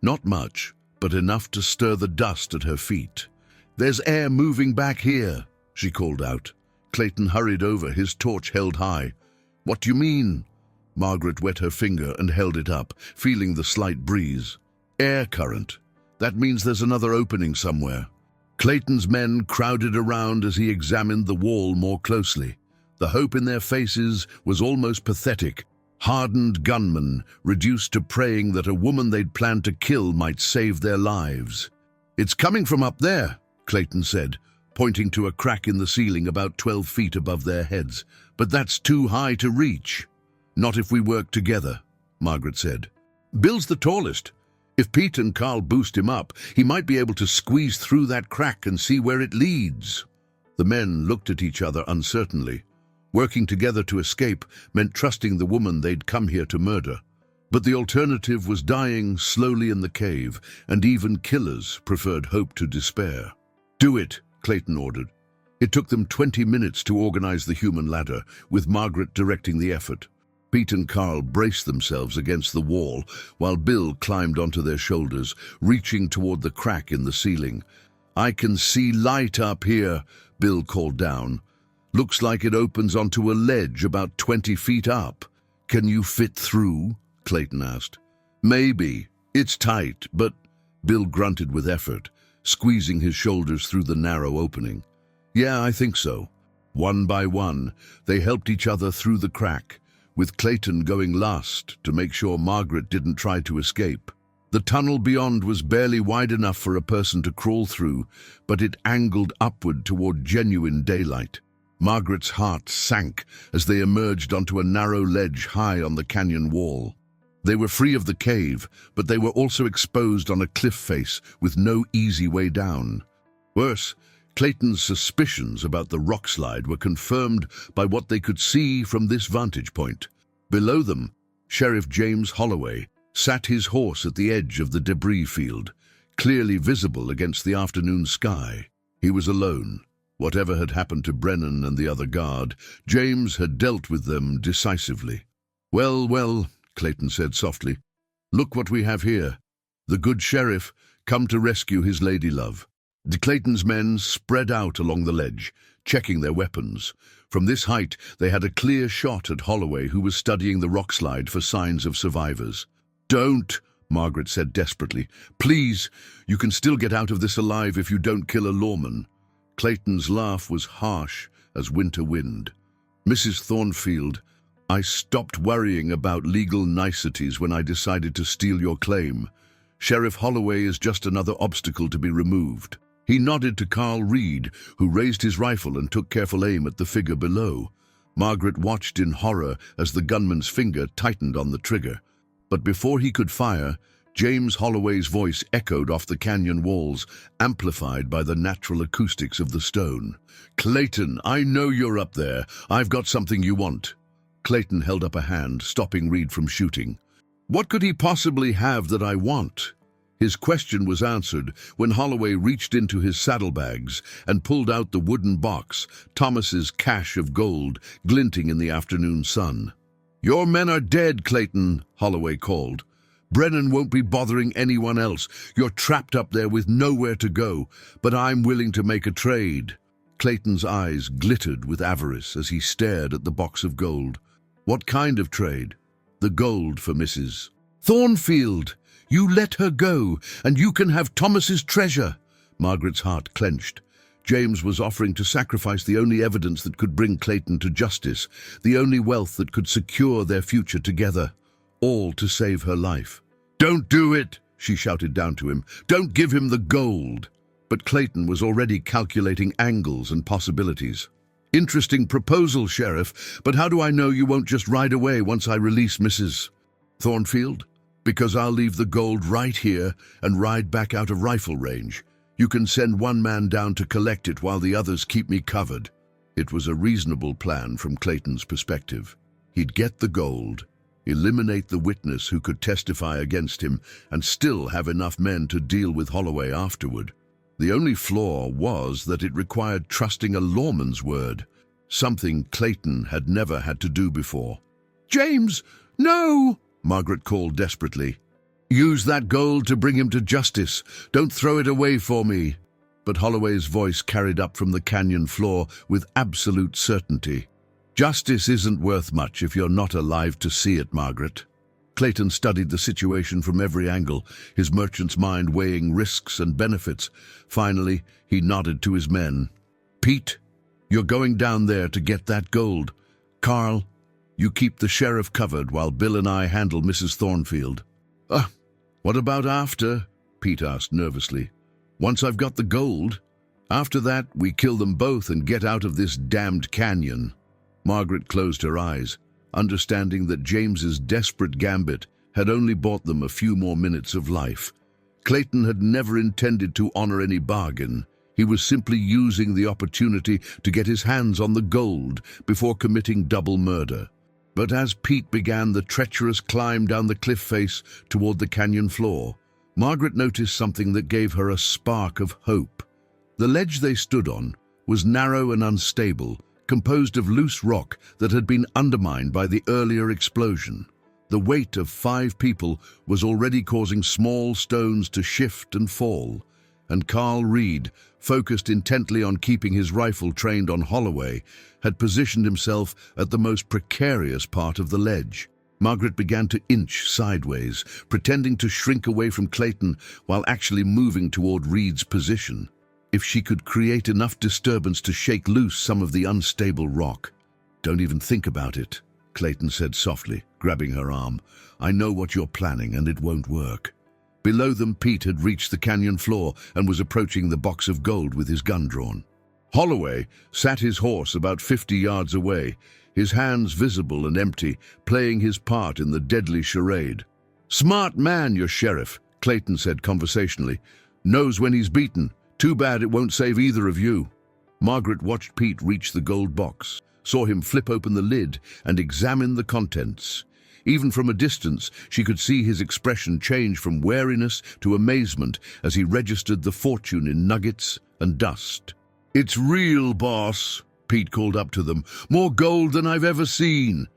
Not much, but enough to stir the dust at her feet. "There's air moving back here," she called out. Clayton hurried over, his torch held high. "What do you mean?" Margaret wet her finger and held it up, feeling the slight breeze. "Air current. That means there's another opening somewhere." Clayton's men crowded around as he examined the wall more closely. The hope in their faces was almost pathetic. Hardened gunmen, reduced to praying that a woman they'd planned to kill might save their lives. "It's coming from up there," Clayton said, pointing to a crack in the ceiling about 12 feet above their heads. "But that's too high to reach." "Not if we work together," Margaret said. "Bill's the tallest. If Pete and Carl boost him up, he might be able to squeeze through that crack and see where it leads." The men looked at each other uncertainly. Working together to escape meant trusting the woman they'd come here to murder. But the alternative was dying slowly in the cave, and even killers preferred hope to despair. "Do it," Clayton ordered. It took them 20 minutes to organize the human ladder, with Margaret directing the effort. Pete and Carl braced themselves against the wall, while Bill climbed onto their shoulders, reaching toward the crack in the ceiling. "I can see light up here," Bill called down. "Looks like it opens onto a ledge about 20 feet up." "Can you fit through?" Clayton asked. "Maybe. It's tight, but—" Bill grunted with effort, squeezing his shoulders through the narrow opening. "Yeah, I think so." One by one, they helped each other through the crack, with Clayton going last to make sure Margaret didn't try to escape. The tunnel beyond was barely wide enough for a person to crawl through, but it angled upward toward genuine daylight. Margaret's heart sank as they emerged onto a narrow ledge high on the canyon wall. They were free of the cave, but they were also exposed on a cliff face with no easy way down. Worse, Clayton's suspicions about the rock slide were confirmed by what they could see from this vantage point. Below them, Sheriff James Holloway sat his horse at the edge of the debris field, clearly visible against the afternoon sky. He was alone. Whatever had happened to Brennan and the other guard, James had dealt with them decisively. "Well, well," Clayton said softly. "Look what we have here. The good sheriff come to rescue his lady-love." Clayton's men spread out along the ledge, checking their weapons. From this height, they had a clear shot at Holloway, who was studying the rockslide for signs of survivors. "Don't," Margaret said desperately. "Please, you can still get out of this alive if you don't kill a lawman." Clayton's laugh was harsh as winter wind. "Mrs. Thornfield, I stopped worrying about legal niceties when I decided to steal your claim. Sheriff Holloway is just another obstacle to be removed." He nodded to Carl Reed, who raised his rifle and took careful aim at the figure below. Margaret watched in horror as the gunman's finger tightened on the trigger. But before he could fire, James Holloway's voice echoed off the canyon walls, amplified by the natural acoustics of the stone. "Clayton, I know you're up there. I've got something you want." Clayton held up a hand, stopping Reed from shooting. "What could he possibly have that I want?" His question was answered when Holloway reached into his saddlebags and pulled out the wooden box, Thomas's cache of gold, glinting in the afternoon sun. "Your men are dead, Clayton," Holloway called. "Brennan won't be bothering anyone else. You're trapped up there with nowhere to go, but I'm willing to make a trade." Clayton's eyes glittered with avarice as he stared at the box of gold. "What kind of trade?" "The gold for Mrs. Thornfield. You let her go, and you can have Thomas's treasure." Margaret's heart clenched. James was offering to sacrifice the only evidence that could bring Clayton to justice, the only wealth that could secure their future together, all to save her life. "Don't do it," she shouted down to him. "Don't give him the gold." But Clayton was already calculating angles and possibilities. "Interesting proposal, Sheriff, but how do I know you won't just ride away once I release Mrs. Thornfield? Because I'll leave the gold right here and ride back out of rifle range. You can send one man down to collect it while the others keep me covered." It was a reasonable plan from Clayton's perspective. He'd get the gold, eliminate the witness who could testify against him, and still have enough men to deal with Holloway afterward. The only flaw was that it required trusting a lawman's word, something Clayton had never had to do before. "James, no!" Margaret called desperately. "Use that gold to bring him to justice. Don't throw it away for me." But Holloway's voice carried up from the canyon floor with absolute certainty. "Justice isn't worth much if you're not alive to see it, Margaret." Clayton studied the situation from every angle, his merchant's mind weighing risks and benefits. Finally, he nodded to his men. "Pete, you're going down there to get that gold. Carl, you keep the sheriff covered while Bill and I handle Mrs. Thornfield." What about after?" Pete asked nervously. "Once I've got the gold, after that we kill them both and get out of this damned canyon." Margaret closed her eyes, understanding that James's desperate gambit had only bought them a few more minutes of life. Clayton had never intended to honor any bargain. He was simply using the opportunity to get his hands on the gold before committing double murder. But as Pete began the treacherous climb down the cliff face toward the canyon floor, Margaret noticed something that gave her a spark of hope. The ledge they stood on was narrow and unstable, composed of loose rock that had been undermined by the earlier explosion. The weight of 5 people was already causing small stones to shift and fall, and Carl Reed, focused intently on keeping his rifle trained on Holloway, had positioned himself at the most precarious part of the ledge. Margaret began to inch sideways, pretending to shrink away from Clayton while actually moving toward Reed's position. If she could create enough disturbance to shake loose some of the unstable rock. "Don't even think about it," Clayton said softly, grabbing her arm. "I know what you're planning, and it won't work." Below them, Pete had reached the canyon floor and was approaching the box of gold with his gun drawn. Holloway sat his horse about 50 yards away, his hands visible and empty, playing his part in the deadly charade. "Smart man, your sheriff," Clayton said conversationally. "Knows when he's beaten. Too bad it won't save either of you." Margaret watched Pete reach the gold box, saw him flip open the lid and examine the contents. Even from a distance, she could see his expression change from wariness to amazement as he registered the fortune in nuggets and dust. "It's real, boss," Pete called up to them. "More gold than I've ever seen."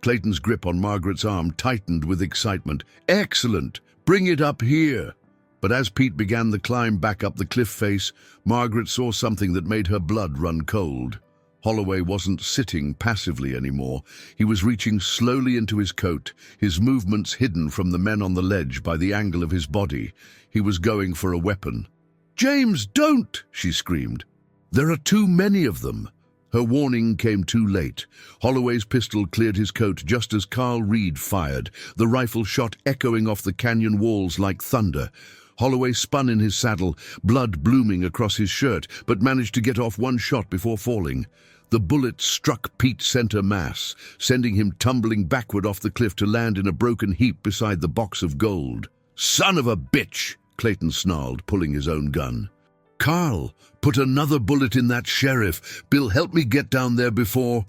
Clayton's grip on Margaret's arm tightened with excitement. "Excellent! Bring it up here." But as Pete began the climb back up the cliff face, Margaret saw something that made her blood run cold. Holloway wasn't sitting passively anymore. He was reaching slowly into his coat, his movements hidden from the men on the ledge by the angle of his body. He was going for a weapon. "James, don't!" she screamed. "There are too many of them." Her warning came too late. Holloway's pistol cleared his coat just as Carl Reed fired, the rifle shot echoing off the canyon walls like thunder. Holloway spun in his saddle, blood blooming across his shirt, but managed to get off one shot before falling. The bullet struck Pete's center mass, sending him tumbling backward off the cliff to land in a broken heap beside the box of gold. "Son of a bitch!" Clayton snarled, pulling his own gun. "Carl, put another bullet in that sheriff. Bill, help me get down there before—"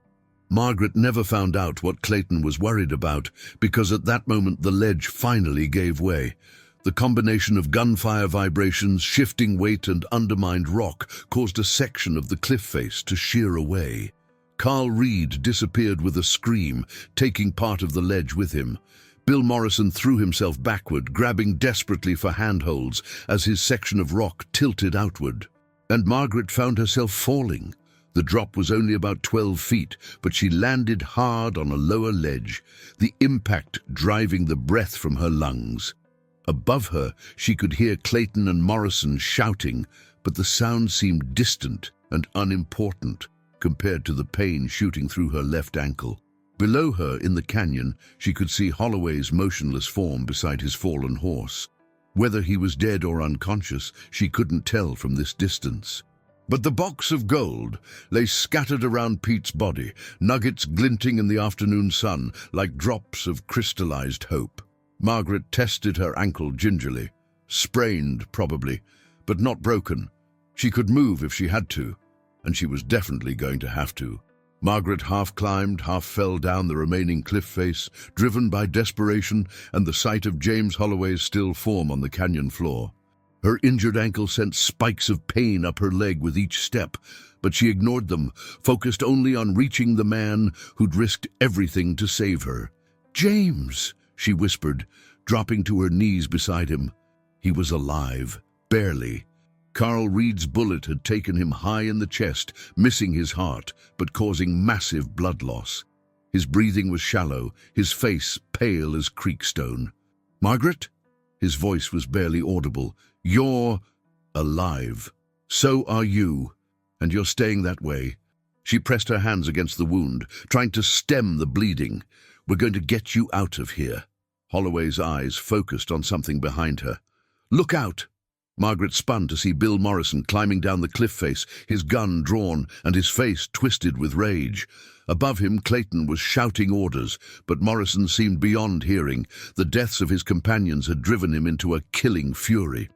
Margaret never found out what Clayton was worried about, because at that moment the ledge finally gave way. The combination of gunfire vibrations, shifting weight, and undermined rock caused a section of the cliff face to shear away. Carl Reed disappeared with a scream, taking part of the ledge with him. Bill Morrison threw himself backward, grabbing desperately for handholds as his section of rock tilted outward. And Margaret found herself falling. The drop was only about 12 feet, but she landed hard on a lower ledge, the impact driving the breath from her lungs. Above her, she could hear Clayton and Morrison shouting, but the sound seemed distant and unimportant compared to the pain shooting through her left ankle. Below her, in the canyon, she could see Holloway's motionless form beside his fallen horse. Whether he was dead or unconscious, she couldn't tell from this distance. But the box of gold lay scattered around Pete's body, nuggets glinting in the afternoon sun like drops of crystallized hope. Margaret tested her ankle gingerly. Sprained, probably, but not broken. She could move if she had to, and she was definitely going to have to. Margaret half climbed, half fell down the remaining cliff face, driven by desperation and the sight of James Holloway's still form on the canyon floor. Her injured ankle sent spikes of pain up her leg with each step, but she ignored them, focused only on reaching the man who'd risked everything to save her. "James," she whispered, dropping to her knees beside him. He was alive, barely. Carl Reed's bullet had taken him high in the chest, missing his heart, but causing massive blood loss. His breathing was shallow, his face pale as creekstone. "Margaret?" His voice was barely audible. "You're alive. So are you. And you're staying that way." She pressed her hands against the wound, trying to stem the bleeding. "We're going to get you out of here." Holloway's eyes focused on something behind her. "Look out!" Margaret spun to see Bill Morrison climbing down the cliff face, his gun drawn and his face twisted with rage. Above him, Clayton was shouting orders, but Morrison seemed beyond hearing. The deaths of his companions had driven him into a killing fury.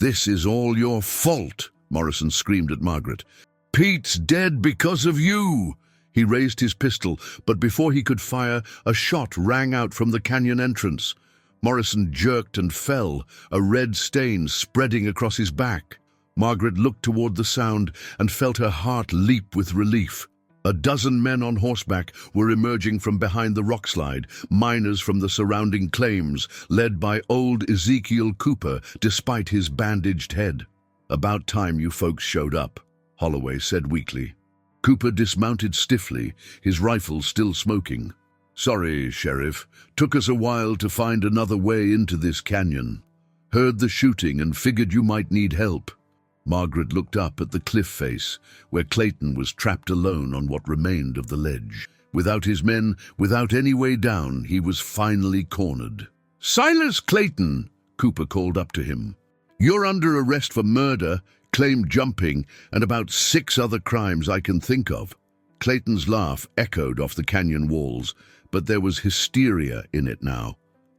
"This is all your fault," Morrison screamed at Margaret. "Pete's dead because of you!" He raised his pistol, but before he could fire, a shot rang out from the canyon entrance. Morrison jerked and fell, a red stain spreading across his back. Margaret looked toward the sound and felt her heart leap with relief. A dozen men on horseback were emerging from behind the rockslide, miners from the surrounding claims, led by old Ezekiel Cooper, despite his bandaged head. "About time you folks showed up," Holloway said weakly. Cooper dismounted stiffly, his rifle still smoking. "Sorry, Sheriff. Took us a while to find another way into this canyon. Heard the shooting and figured you might need help." Margaret looked up at the cliff face, where Clayton was trapped alone on what remained of the ledge. Without his men, without any way down, he was finally cornered. "Silas Clayton!" Cooper called up to him. "You're under arrest for murder, claimed jumping, and about 6 other crimes I can think of." Clayton's laugh echoed off the canyon walls, but there was hysteria in it now.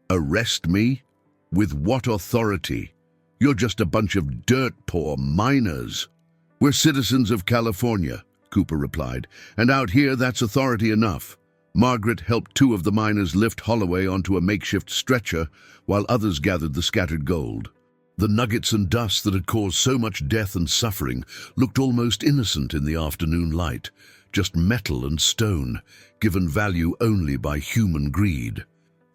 "Arrest me? With what authority? You're just a bunch of dirt-poor miners." "We're citizens of California," Cooper replied, "and out here that's authority enough." Margaret helped 2 of the miners lift Holloway onto a makeshift stretcher, while others gathered the scattered gold. The nuggets and dust that had caused so much death and suffering looked almost innocent in the afternoon light, just metal and stone, given value only by human greed.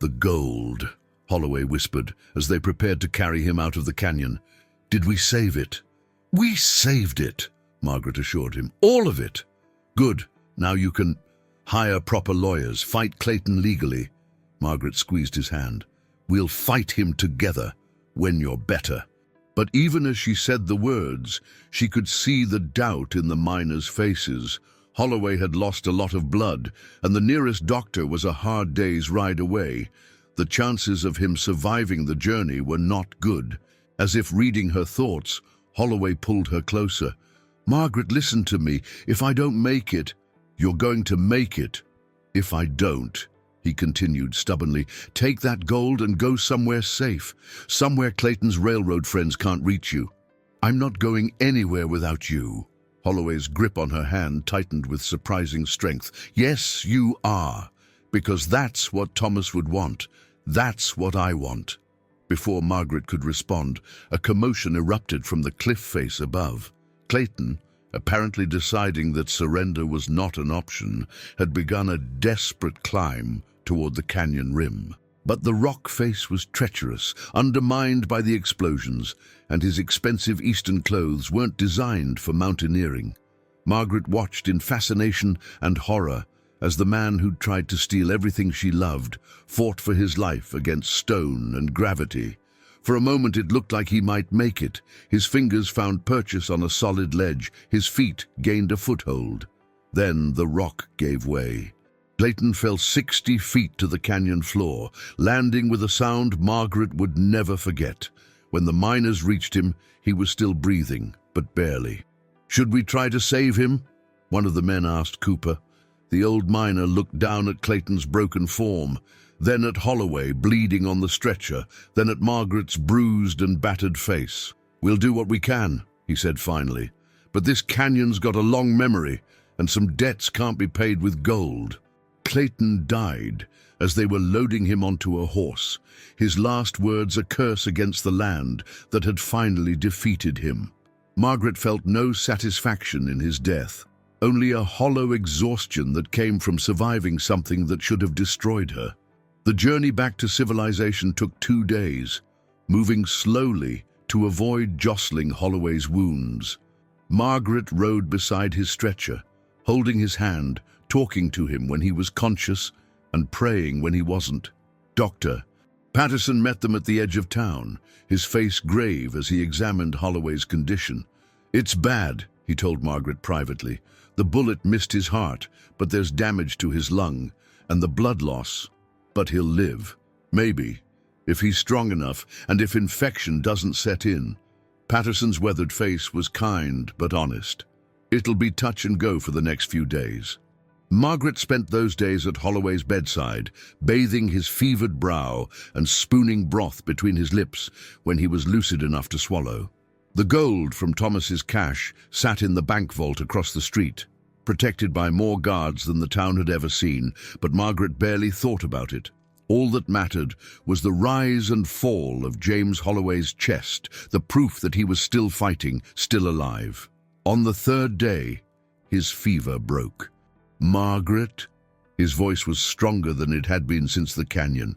"The gold," Holloway whispered as they prepared to carry him out of the canyon. "Did we save it?" "We saved it," Margaret assured him. "All of it." "Good. Now you can hire proper lawyers, fight Clayton legally." Margaret squeezed his hand. "We'll fight him together when you're better." But even as she said the words, she could see the doubt in the miners' faces. Holloway had lost a lot of blood, and the nearest doctor was a hard day's ride away. The chances of him surviving the journey were not good. As if reading her thoughts, Holloway pulled her closer. "Margaret, listen to me. If I don't make it—" "You're going to make it. If I don't," he continued stubbornly, "take that gold and go somewhere safe, somewhere Clayton's railroad friends can't reach you." "I'm not going anywhere without you." Holloway's grip on her hand tightened with surprising strength. "Yes, you are, because that's what Thomas would want. That's what I want." Before Margaret could respond, a commotion erupted from the cliff face above. Clayton, apparently deciding that surrender was not an option, had begun a desperate climb toward the canyon rim. But the rock face was treacherous, undermined by the explosions, and his expensive eastern clothes weren't designed for mountaineering. Margaret watched in fascination and horror as the man who'd tried to steal everything she loved fought for his life against stone and gravity. For a moment it looked like he might make it. His fingers found purchase on a solid ledge, his feet gained a foothold. Then the rock gave way. Clayton fell 60 feet to the canyon floor, landing with a sound Margaret would never forget. When the miners reached him, he was still breathing, but barely. "Should we try to save him?" one of the men asked Cooper. The old miner looked down at Clayton's broken form, then at Holloway bleeding on the stretcher, then at Margaret's bruised and battered face. "We'll do what we can," he said finally. "But this canyon's got a long memory, and some debts can't be paid with gold." Clayton died as they were loading him onto a horse, his last words a curse against the land that had finally defeated him. Margaret felt no satisfaction in his death, only a hollow exhaustion that came from surviving something that should have destroyed her. The journey back to civilization took 2 days, moving slowly to avoid jostling Holloway's wounds. Margaret rode beside his stretcher, holding his hand, talking to him when he was conscious and praying when he wasn't. Doctor Patterson met them at the edge of town, his face grave as he examined Holloway's condition. "It's bad," he told Margaret privately. "The bullet missed his heart, but there's damage to his lung, and the blood loss. But he'll live. Maybe, if he's strong enough, and if infection doesn't set in." Patterson's weathered face was kind but honest. "It'll be touch and go for the next few days." Margaret spent those days at Holloway's bedside, bathing his fevered brow and spooning broth between his lips when he was lucid enough to swallow. The gold from Thomas's cache sat in the bank vault across the street, protected by more guards than the town had ever seen, but Margaret barely thought about it. All that mattered was the rise and fall of James Holloway's chest, the proof that he was still fighting, still alive. On the 3rd day, his fever broke. "Margaret?" His voice was stronger than it had been since the canyon.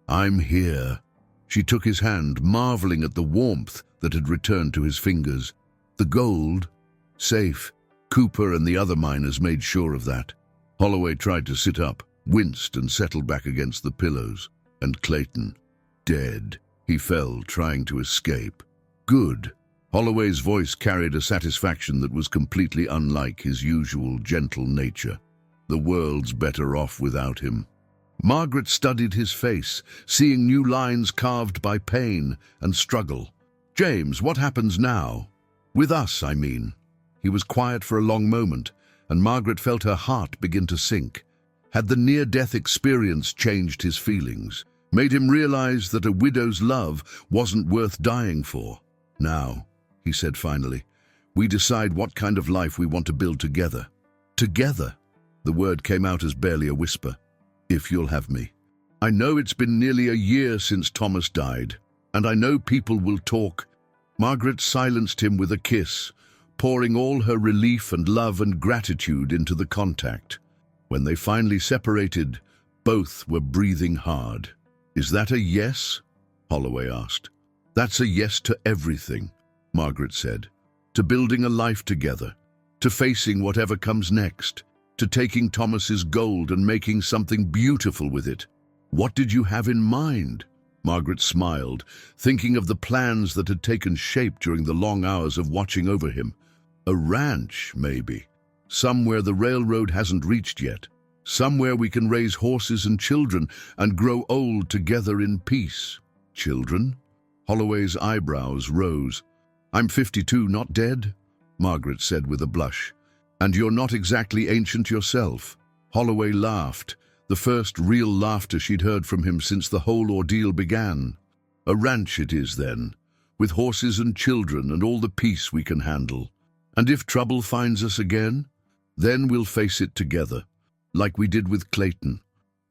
"I'm here." She took his hand, marveling at the warmth that had returned to his fingers. "The gold?" "Safe. Cooper and the other miners made sure of that." Holloway tried to sit up, winced and settled back against the pillows. "And Clayton?" "Dead." He fell, trying to escape. "Good." Holloway's voice carried a satisfaction that was completely unlike his usual gentle nature. "The world's better off without him." Margaret studied his face, seeing new lines carved by pain and struggle. "James, what happens now? With us, I mean." He was quiet for a long moment, and Margaret felt her heart begin to sink. Had the near-death experience changed his feelings, made him realize that a widow's love wasn't worth dying for? "Now," he said finally, "we decide what kind of life we want to build together." "Together?" The word came out as barely a whisper. "If you'll have me. I know it's been nearly a year since Thomas died, and I know people will talk." Margaret silenced him with a kiss, pouring all her relief and love and gratitude into the contact. When they finally separated, both were breathing hard. "Is that a yes?" Holloway asked. "That's a yes to everything," Margaret said. "To building a life together, to facing whatever comes next, to taking Thomas's gold and making something beautiful with it." "What did you have in mind?" Margaret smiled, thinking of the plans that had taken shape during the long hours of watching over him. "A ranch, maybe. Somewhere the railroad hasn't reached yet. Somewhere we can raise horses and children and grow old together in peace." "Children?" Holloway's eyebrows rose. "I'm 52, not dead," Margaret said with a blush. "And you're not exactly ancient yourself." Holloway laughed, the first real laughter she'd heard from him since the whole ordeal began. "A ranch it is then, with horses and children and all the peace we can handle. And if trouble finds us again, then we'll face it together, like we did with Clayton."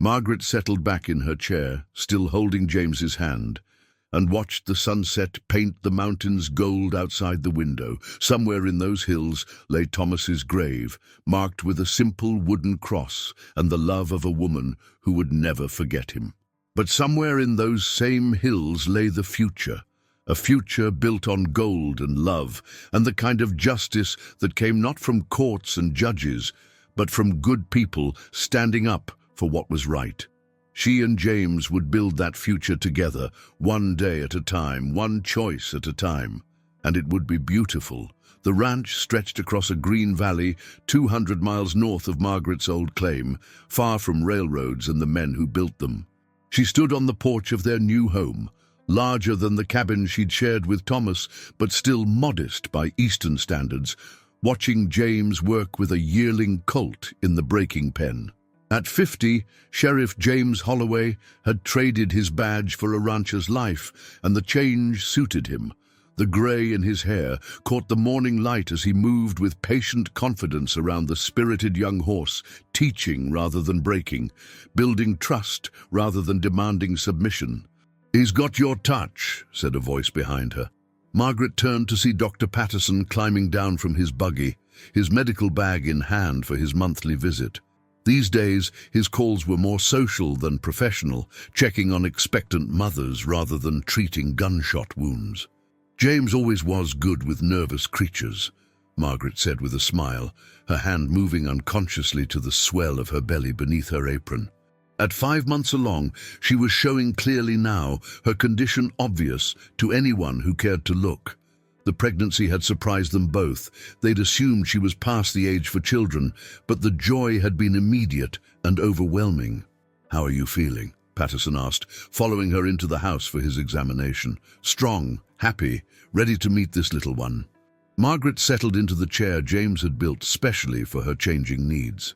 Margaret settled back in her chair, still holding James's hand, and watched the sunset paint the mountains gold outside the window. Somewhere in those hills lay Thomas's grave, marked with a simple wooden cross and the love of a woman who would never forget him. But somewhere in those same hills lay the future, a future built on gold and love, and the kind of justice that came not from courts and judges, but from good people standing up for what was right. She and James would build that future together, one day at a time, one choice at a time. And it would be beautiful. The ranch stretched across a green valley 200 miles north of Margaret's old claim, far from railroads and the men who built them. She stood on the porch of their new home, larger than the cabin she'd shared with Thomas, but still modest by Eastern standards, watching James work with a yearling colt in the breaking pen. At 50, Sheriff James Holloway had traded his badge for a rancher's life, and the change suited him. The grey in his hair caught the morning light as he moved with patient confidence around the spirited young horse, teaching rather than breaking, building trust rather than demanding submission. "He's got your touch," said a voice behind her. Margaret turned to see Dr. Patterson climbing down from his buggy, his medical bag in hand for his monthly visit. These days, his calls were more social than professional, checking on expectant mothers rather than treating gunshot wounds. "James always was good with nervous creatures," Margaret said with a smile, her hand moving unconsciously to the swell of her belly beneath her apron. At 5 months along, she was showing clearly now, her condition obvious to anyone who cared to look. The pregnancy had surprised them both. They'd assumed she was past the age for children, but the joy had been immediate and overwhelming. "How are you feeling?" Patterson asked, following her into the house for his examination. "Strong, happy, ready to meet this little one." Margaret settled into the chair James had built specially for her changing needs.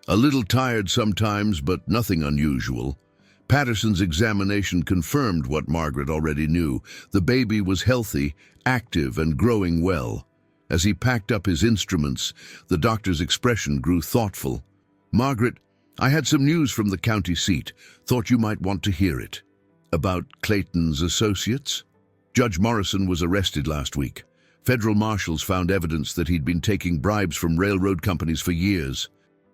"A little tired sometimes, but nothing unusual." Patterson's examination confirmed what Margaret already knew. The baby was healthy, active, and growing well. As he packed up his instruments, the doctor's expression grew thoughtful. "Margaret, I had some news from the county seat. Thought you might want to hear it." "About Clayton's associates?" "Judge Morrison was arrested last week. Federal marshals found evidence that he'd been taking bribes from railroad companies for years.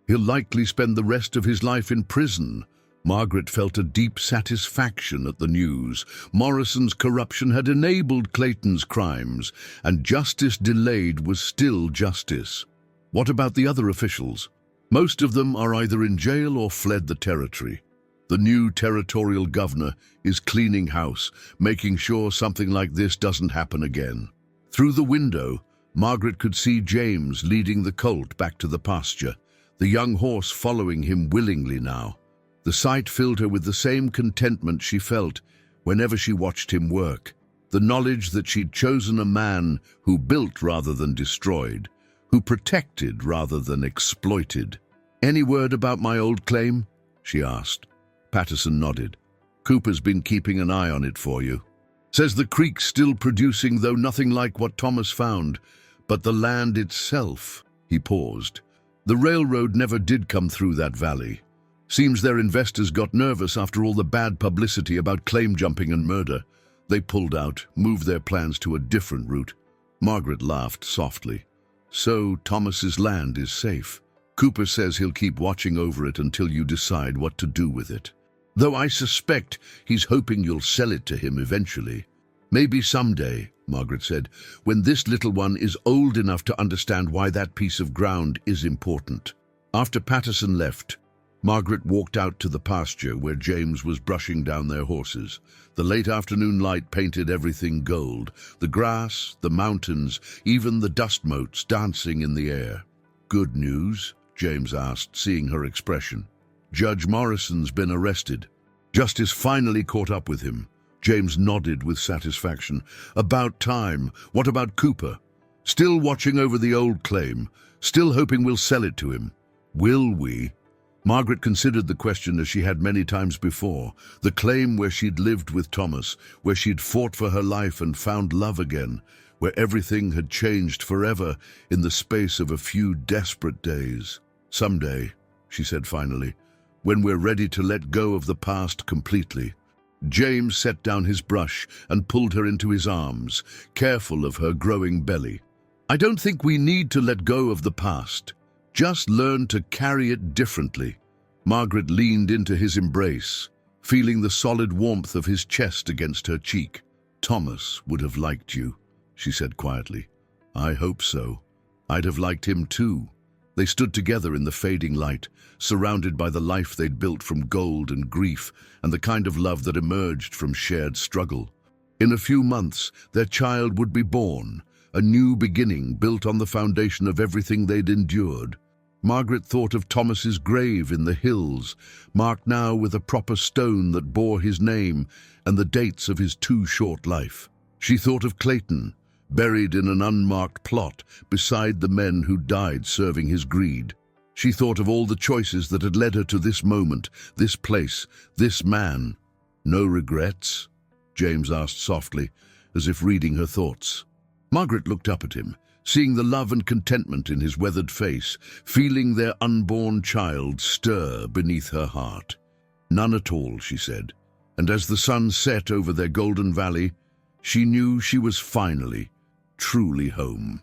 He'll likely spend the rest of his life in prison." Margaret felt a deep satisfaction at the news. Morrison's corruption had enabled Clayton's crimes, and justice delayed was still justice. "What about the other officials?" "Most of them are either in jail or fled the territory. The new territorial governor is cleaning house, making sure something like this doesn't happen again." Through the window, Margaret could see James leading the colt back to the pasture, the young horse following him willingly now. The sight filled her with the same contentment she felt whenever she watched him work, the knowledge that she'd chosen a man who built rather than destroyed, who protected rather than exploited. "Any word about my old claim?" she asked. Patterson nodded. "Cooper's been keeping an eye on it for you. Says the creek's still producing, though nothing like what Thomas found. But the land itself," he paused. "The railroad never did come through that valley. Seems their investors got nervous after all the bad publicity about claim jumping and murder. They pulled out, moved their plans to a different route." Margaret laughed softly. "So Thomas's land is safe. Cooper says he'll keep watching over it until you decide what to do with it. Though I suspect he's hoping you'll sell it to him eventually." "Maybe someday," Margaret said, "when this little one is old enough to understand why that piece of ground is important." After Patterson left, Margaret walked out to the pasture where James was brushing down their horses. The late afternoon light painted everything gold, the grass, the mountains, even the dust motes dancing in the air. "Good news?" James asked, seeing her expression. "Judge Morrison's been arrested. Justice finally caught up with him." James nodded with satisfaction. "About time. What about Cooper?" "Still watching over the old claim. Still hoping we'll sell it to him." "Will we?" Margaret considered the question as she had many times before. The claim where she'd lived with Thomas, where she'd fought for her life and found love again, where everything had changed forever in the space of a few desperate days. "Someday," she said finally, "when we're ready to let go of the past completely." James set down his brush and pulled her into his arms, careful of her growing belly. "I don't think we need to let go of the past. Just learn to carry it differently." Margaret leaned into his embrace, feeling the solid warmth of his chest against her cheek. "Thomas would have liked you," she said quietly. "I hope so. I'd have liked him too." They stood together in the fading light, surrounded by the life they'd built from gold and grief and the kind of love that emerged from shared struggle. In a few months, their child would be born, a new beginning built on the foundation of everything they'd endured. Margaret thought of Thomas's grave in the hills, marked now with a proper stone that bore his name and the dates of his too short life. She thought of Clayton, buried in an unmarked plot beside the men who died serving his greed. She thought of all the choices that had led her to this moment, this place, this man. "No regrets?" James asked softly, as if reading her thoughts. Margaret looked up at him, seeing the love and contentment in his weathered face, feeling their unborn child stir beneath her heart. "None at all," she said, and as the sun set over their golden valley, she knew she was finally, truly home.